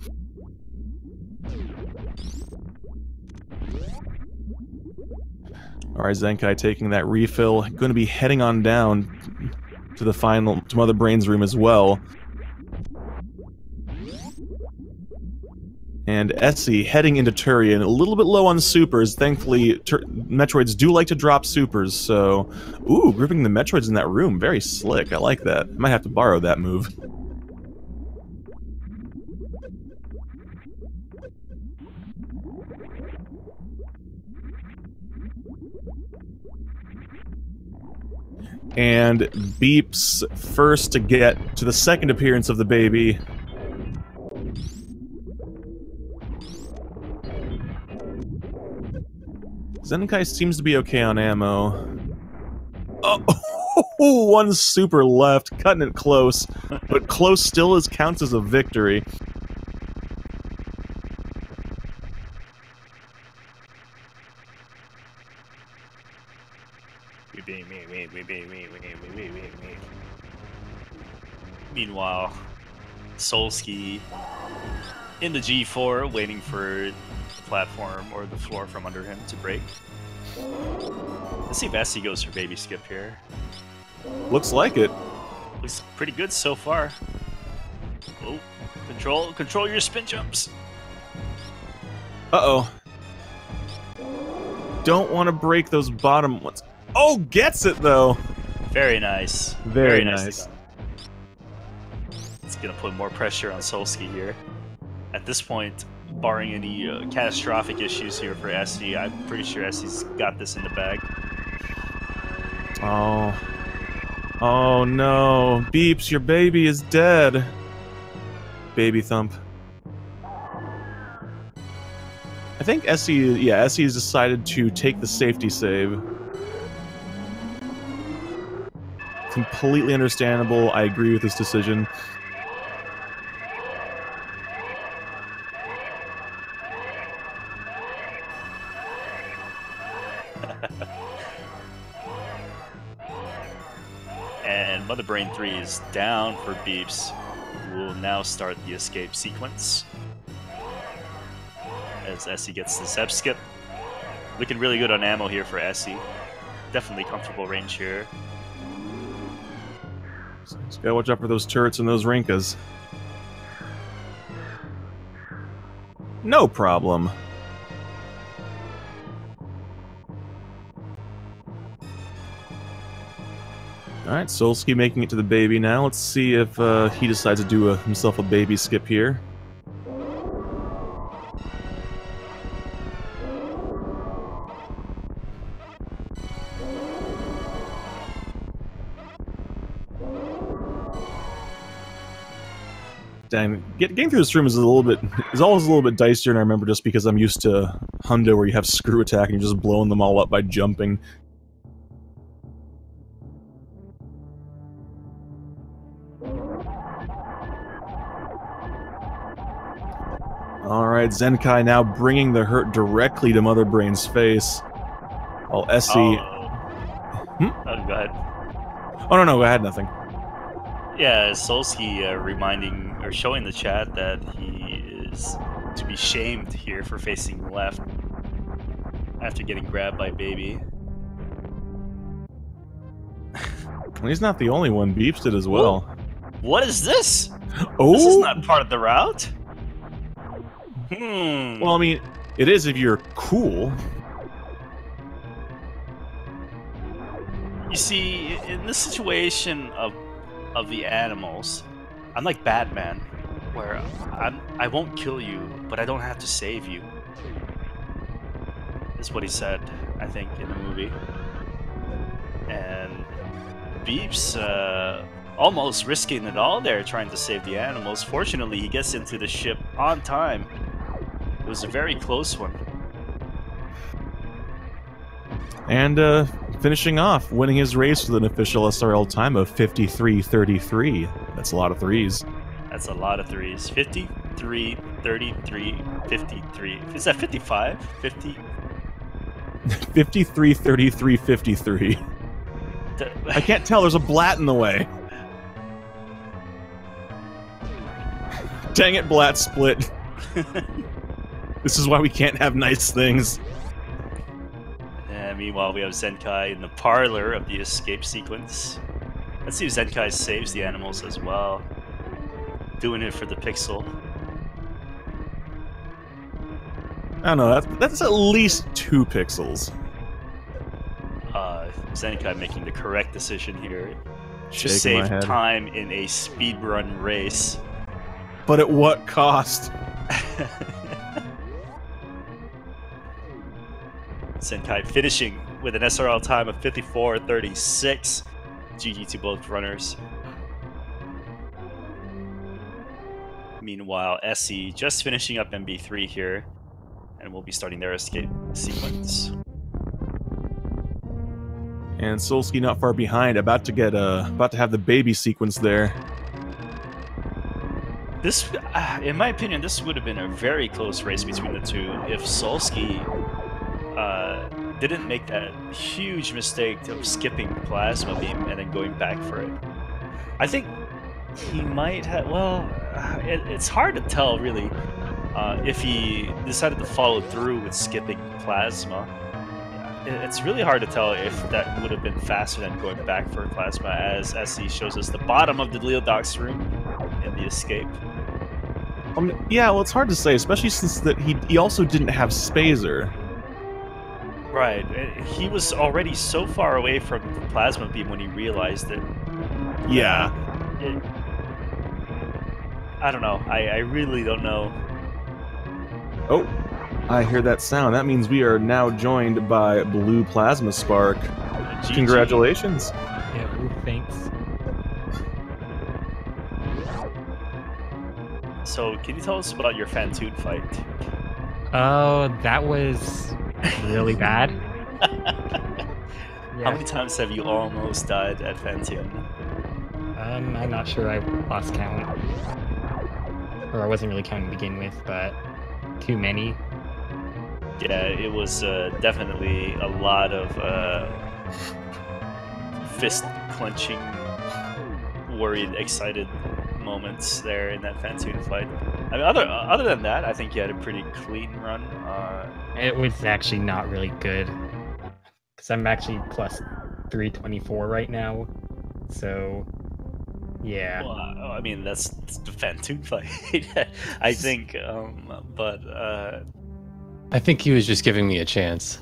Alright, Zenkai taking that refill. Going to be heading on down to Mother Brain's room as well. And Aessy heading into Turian, a little bit low on supers. Thankfully, Metroids do like to drop supers, so... Ooh, grouping the Metroids in that room. Very slick. I like that. Might have to borrow that move. And Beeps first to get to the second appearance of the baby. Zenkai seems to be okay on ammo. Oh, one super left, cutting it close. But close still counts as a victory. Meanwhile, Solski in the G4 waiting for the platform or the floor from under him to break. Let's see if Aessy goes for baby skip here. Looks like it. Looks pretty good so far. Oh, control your spin jumps. Uh-oh. Don't want to break those bottom ones. Oh, gets it though. Very nice. Very nice. It's gonna put more pressure on Solski here. At this point, barring any catastrophic issues here for Aessy, I'm pretty sure Aessy's got this in the bag. Oh. Oh no. Beeps, your baby is dead. Baby thump. I think Aessy has decided to take the safety save. Completely understandable. I agree with this decision. And Mother Brain 3 is down for Beeps, who will now start the escape sequence. As Aessy gets the Zep skip. Looking really good on ammo here for Aessy. Definitely comfortable range here. Just gotta watch out for those turrets and those Rinkas. No problem. Alright, Solski making it to the baby now. Let's see if he decides to do himself a baby skip here. Dang, getting through this room is always a little bit dicier than I remember, just because I'm used to Hundo where you have screw attack and you're just blowing them all up by jumping. Alright, Zenkai now bringing the hurt directly to Mother Brain's face. While Aessy... Oh, go ahead. Oh, no, I had nothing. Yeah, Solski reminding or showing the chat that he is to be shamed here for facing left after getting grabbed by baby. Well, he's not the only one. Beeps did as well. What is this? Oh, this is not part of the route. Well, I mean, it is if you're cool. You see, in this situation of the animals, I'm like Batman, where I won't kill you, but I don't have to save you. Is what he said, I think, in the movie. And Beeps almost risking it all there, trying to save the animals. Fortunately, he gets into the ship on time. It was a very close one. And finishing off, winning his race with an official SRL time of 53:33. That's a lot of threes. That's a lot of threes. 53, 33, 53. Is that 55? 50? 53, 33, 53. I can't tell, there's a blat in the way. Dang it, blat split. This is why we can't have nice things. And meanwhile, we have Zenkai in the parlor of the escape sequence. Let's see if Zenkai saves the animals as well. Doing it for the pixel. I don't know, that's at least 2 pixels. Zenkai making the correct decision here. To Shaking save my head. time in a speedrun race. But at what cost? Zenkai finishing with an SRL time of 54:36. GG to both runners. Meanwhile, Aessy just finishing up MB3 here, and will be starting their escape sequence. And Solski not far behind, about to have the baby sequence there. This, in my opinion, this would have been a very close race between the two if Solski didn't make that huge mistake of skipping Plasma Beam and then going back for it. I think he might have. Well, it's hard to tell really if he decided to follow through with skipping Plasma. It's really hard to tell if that would have been faster than going back for Plasma, as he shows us the bottom of the Leodox room in the escape. Yeah, well, it's hard to say, especially since that he also didn't have Spazer. Right, he was already so far away from the Plasma Beam when he realized it. Yeah. I don't know. I really don't know. Oh, I hear that sound. That means we are now joined by BluePlasmaSpark. Congratulations. Yeah, thanks. So, can you tell us about your Fantoon fight? Oh, that was really bad. How many times have you almost died at Fantoon? I'm not sure. I lost count. Or I wasn't really counting to begin with, but too many. Yeah, it was definitely a lot of fist clenching, worried, excited moments there in that Fantoon fight. I mean, other than that, I think you had a pretty clean run. It was actually not really good, because I'm actually plus 324 right now. So, yeah. Well, I mean, that's the Fantoon fight, I think. But I think he was just giving me a chance.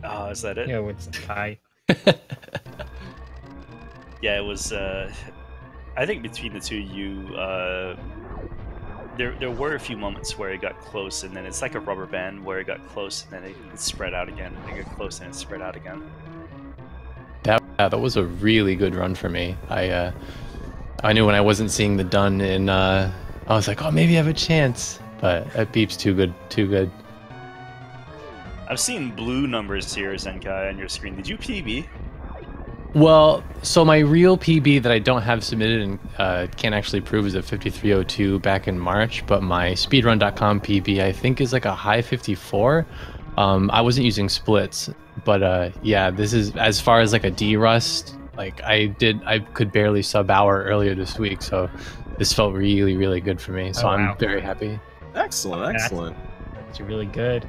oh, is that it? Yeah, with Zenkai. Yeah, it was. I think between the two, there were a few moments where it got close, and then it's like a rubber band where it got close, and then it spread out again. It got close, and it spread out again. That was a really good run for me. I knew when I wasn't seeing the done, and I was like, oh, maybe I have a chance, but that beep's too good, too good. I've seen blue numbers here, Zenkai, on your screen. Did you PB? Well, so my real PB that I don't have submitted and can't actually prove is a 5302 back in March, but my speedrun.com PB I think is like a high 54. I wasn't using splits, but yeah, this is as far as like a D-Rust. Like I could barely sub-hour earlier this week, so this felt really, really good for me. So I'm very happy. Excellent, excellent. It's really good.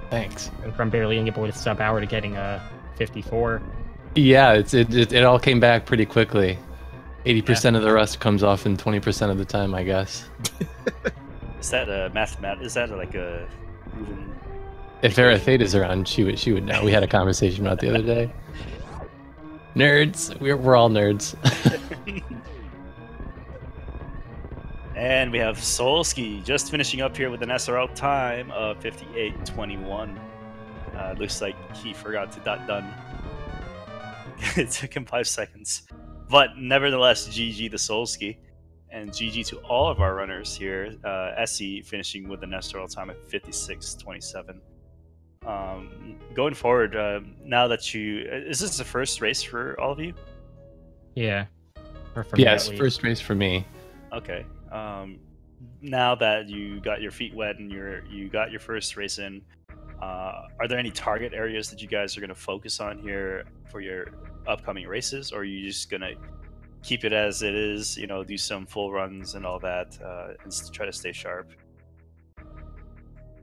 Thanks. From barely being able to sub-hour to getting a 54. Yeah, it all came back pretty quickly. 80% of the rust comes off in 20% of the time, I guess. Is that a Is that like a proven? If Theta's around, she would know. We had a conversation about the other day. Nerds, we're all nerds. And we have Solski just finishing up here with an SRL time of 58:21. Looks like he forgot to done. It took him 5 seconds. But nevertheless, GG to Solski. And GG to all of our runners here. Aessy finishing with an SRL time of 56:27. Going forward, now that is this the first race for all of you? Yeah. Yes, first race for me. Okay. Now that you got your feet wet and you got your first race in, are there any target areas that you guys are going to focus on here for your upcoming races, or are you just going to keep it as it is, do some full runs and all that, and try to stay sharp?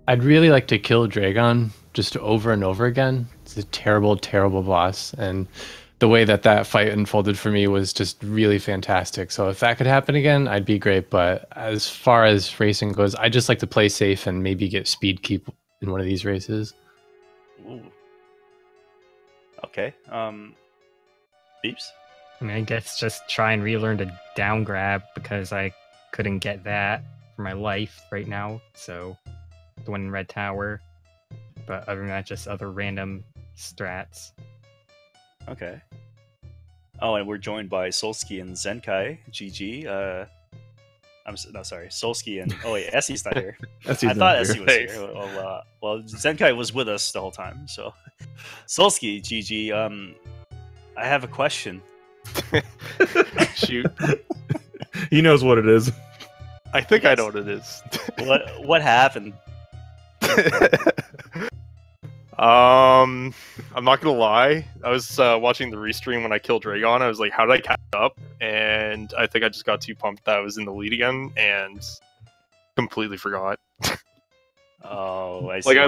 I'd really like to kill Dragon just over and over again. It's a terrible, terrible boss, and the way that fight unfolded for me was just really fantastic. So if that could happen again, I'd be great. But as far as racing goes, I just like to play safe and maybe get speed keep in one of these races. Ooh. Okay. Beeps? I mean, I guess just try and relearn to down grab, because I couldn't get that for my life right now. So the one in Red Tower. But other than that, just other random strats. Okay. Oh, and we're joined by Solski and Zenkai. GG. No, sorry, Solski and Essy's not here. Essy's I thought not Aessy here. was here. Well, Zenkai was with us the whole time. So, Solski, GG. I have a question. Shoot. He knows what it is. I think I know what it is. What happened? I'm not gonna lie. I was watching the restream when I killed Dragon. I was like, how did I catch up? And I think I just got too pumped that I was in the lead again and completely forgot. Oh, I see. Like I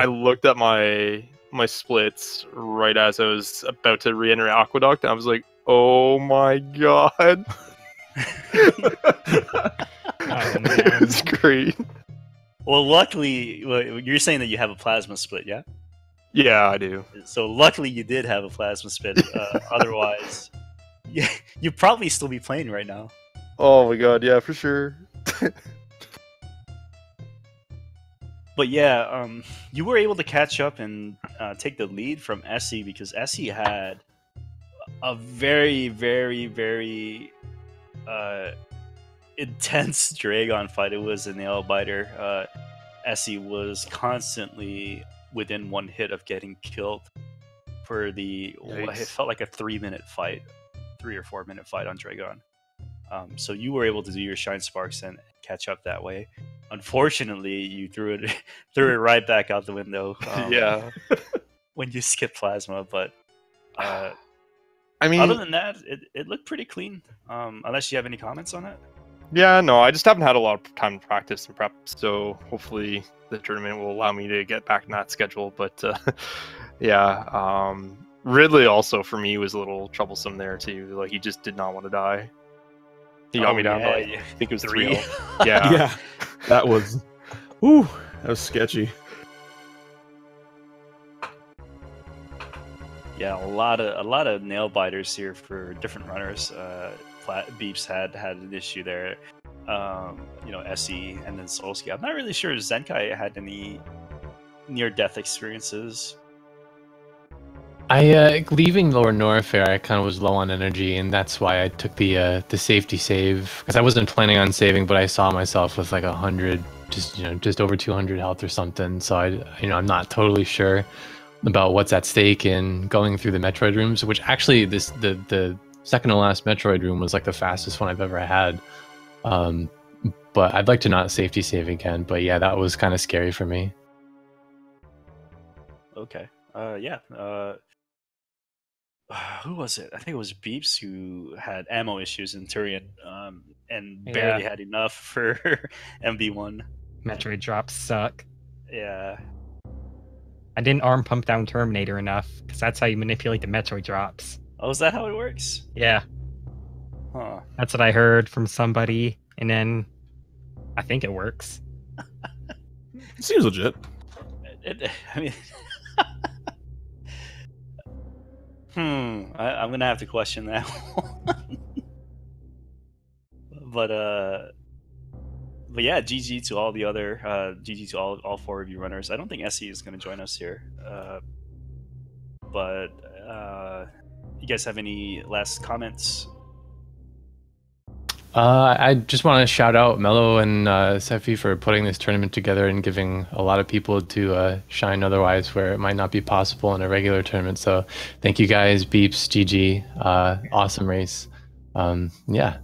looked at my splits right as I was about to re-enter Aqueduct, and I was like, oh my god. Oh, man. It's great. Well, luckily, you're saying that you have a plasma split, yeah? Yeah, I do. So luckily you did have a plasma split. Otherwise, you probably still be playing right now. Oh my god, yeah, for sure. But yeah, you were able to catch up and take the lead from Aessy because Aessy had a very, very, very intense Dragon fight. It was a nail biter. Aessy was constantly within one hit of getting killed for it felt like a 3-minute fight, 3 or 4 minute fight on Dragon. So you were able to do your Shine Sparks and catch up that way. Unfortunately, you threw it right back out the window. Yeah. When you skipped plasma, but I mean, other than that, it looked pretty clean. Unless you have any comments on it. yeah, no, I just haven't had a lot of time to practice and prep, so hopefully the tournament will allow me to get back in that schedule. But yeah, Ridley also for me was a little troublesome there too. Like he just did not want to die. He got me down by, I think it was 3. Yeah. Yeah, that was, that was sketchy. Yeah, a lot of nail biters here for different runners. Beeps had an issue there. Aessy and then Solski. I'm not really sure if Zenkai had any near-death experiences. Leaving Lower Norfair, I kind of was low on energy, and that's why I took the safety save because I wasn't planning on saving, but I saw myself with like 100, just over 200 health or something. So I'm not totally sure about what's at stake in going through the Metroid rooms, which actually the second to last Metroid room was like the fastest one I've ever had. But I'd like to not safety save again. But yeah, that was kind of scary for me. Okay. Who was it? I think it was Beeps who had ammo issues in Turian, and barely had enough for MV1. Metroid drops suck. Yeah. I didn't arm pump down Terminator enough, because that's how you manipulate the Metroid drops. Oh, is that how it works? Yeah. Huh. That's what I heard from somebody, and then I think it works. It seems legit. I mean... I'm gonna have to question that one. But yeah, GG to all the other GG to all 4 of you runners. I don't think Aessy is gonna join us here. But you guys have any last comments? I just want to shout out Mello and Sephi for putting this tournament together and giving a lot of people to shine otherwise where it might not be possible in a regular tournament. So thank you guys, Beeps, GG, awesome race. Yeah,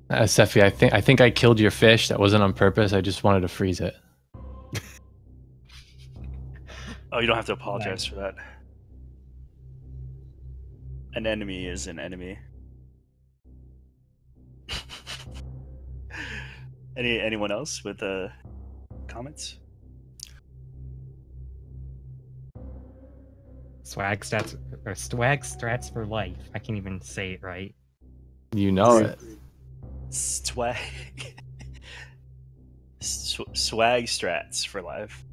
Sephi, I think I killed your fish. That wasn't on purpose. I just wanted to freeze it. Oh, you don't have to apologize for that. An enemy is an enemy. Anyone else with comments? Swag strats for life. I can't even say it right. You know it. Swag. Swag strats for life.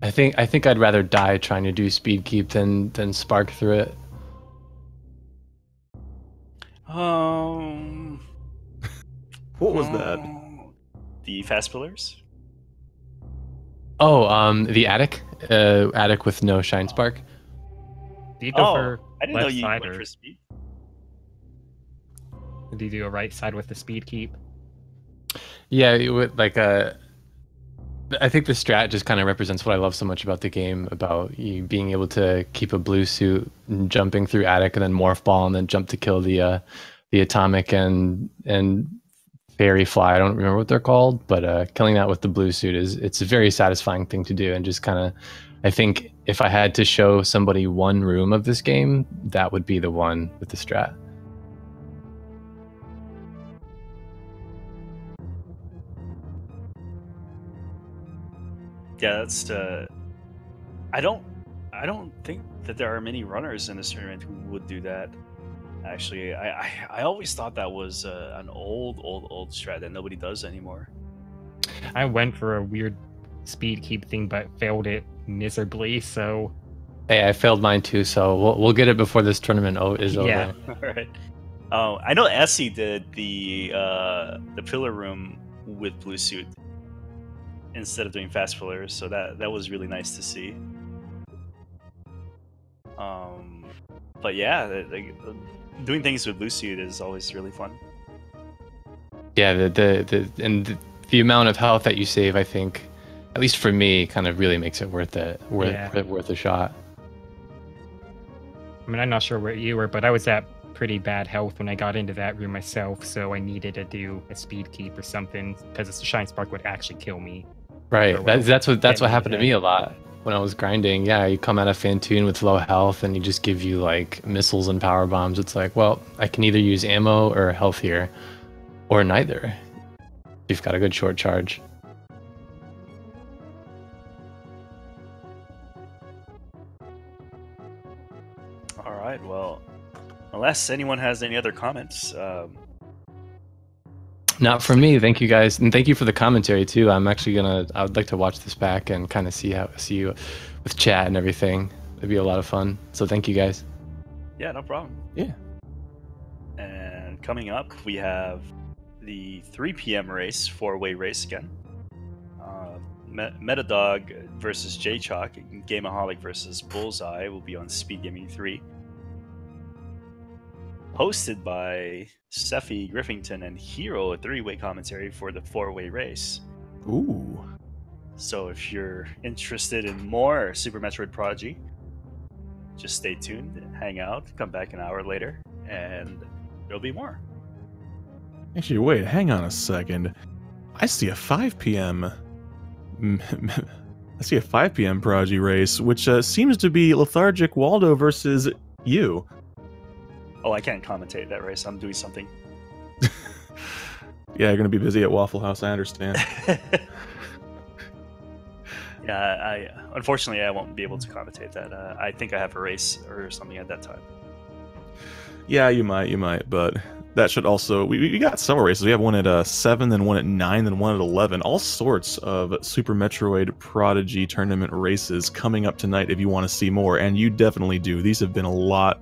I think I'd rather die trying to do speed keep than spark through it. What was that? The fast pillars? Oh, the attic with no shine spark. Do you go Oh, for I didn't know left you side went or for speed. do you do a right side with the speed keep? Yeah, it would, like I think the strat just kind of represents what I love so much about the game, about you being able to keep a blue suit, and jumping through attic, and then morph ball, and then jump to kill the atomic and fairy fly. I don't remember what they're called, but killing that with the blue suit it's a very satisfying thing to do, and just kind of, I think if I had to show somebody one room of this game, that would be the one with the strat. Yeah, that's I don't think that there are many runners in this tournament who would do that. Actually, I always thought that was an old strat that nobody does anymore. I went for a weird speed keep thing, but failed it miserably. So Hey, I failed mine too, so we'll get it before this tournament is over. Yeah. All right. Oh, I know Aessy did the pillar room with blue suit instead of doing fast pillars, so that was really nice to see. But yeah, doing things with blue suit is always really fun. Yeah, the amount of health that you save, I think, at least for me, kind of really makes it worth a shot. I mean, I'm not sure where you were, but I was at pretty bad health when I got into that room myself, so I needed to do a speed keep or something because the Shine Spark would actually kill me. Right. That's what happened to yeah. me a lot when I was grinding. Yeah, you come out of Fantoon with low health, and you just give you like missiles and power bombs. It's like, well, I can either use ammo or health here, or neither. You've got a good short charge. All right. Well, unless anyone has any other comments, Not for me. Thank you guys, and thank you for the commentary too. I would like to watch this back and kind of see you with chat and everything. It'd be a lot of fun. So thank you guys. yeah, no problem. Yeah. And coming up, we have the 3 p.m. race, 4-way race again. Metadog versus J-Chalk, Gameaholic versus Bullseye will be on Speed Gaming 3. Hosted by Seffi Griffington and Hero, a 3-way commentary for the 4-way race. Ooh. So if you're interested in more Super Metroid Prodigy, just stay tuned, hang out, come back an hour later, and there'll be more. Actually, wait, hang on a second. I see a 5 p.m. I see a 5 p.m. Prodigy race, which seems to be Lethargic Waldo versus you. Oh, I can't commentate that race. I'm doing something. Yeah, you're gonna be busy at Waffle House. I understand. Yeah, unfortunately I won't be able to commentate that. I think I have a race or something at that time. Yeah, you might, but that should also... We got several races. We have one at 7, then one at 9, then one at 11. All sorts of Super Metroid Prodigy tournament races coming up tonight if you want to see more, and you definitely do. These have been a lot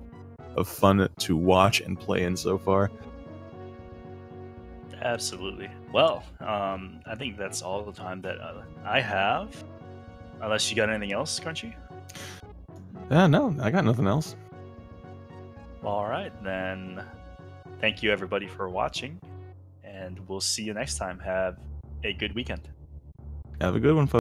of fun to watch and play in so far. Absolutely. Well, I think that's all the time that I have. Unless you got anything else, Crunchy? No, I got nothing else. All right, then. Thank you, everybody, for watching, and we'll see you next time. Have a good weekend. Have a good one, folks.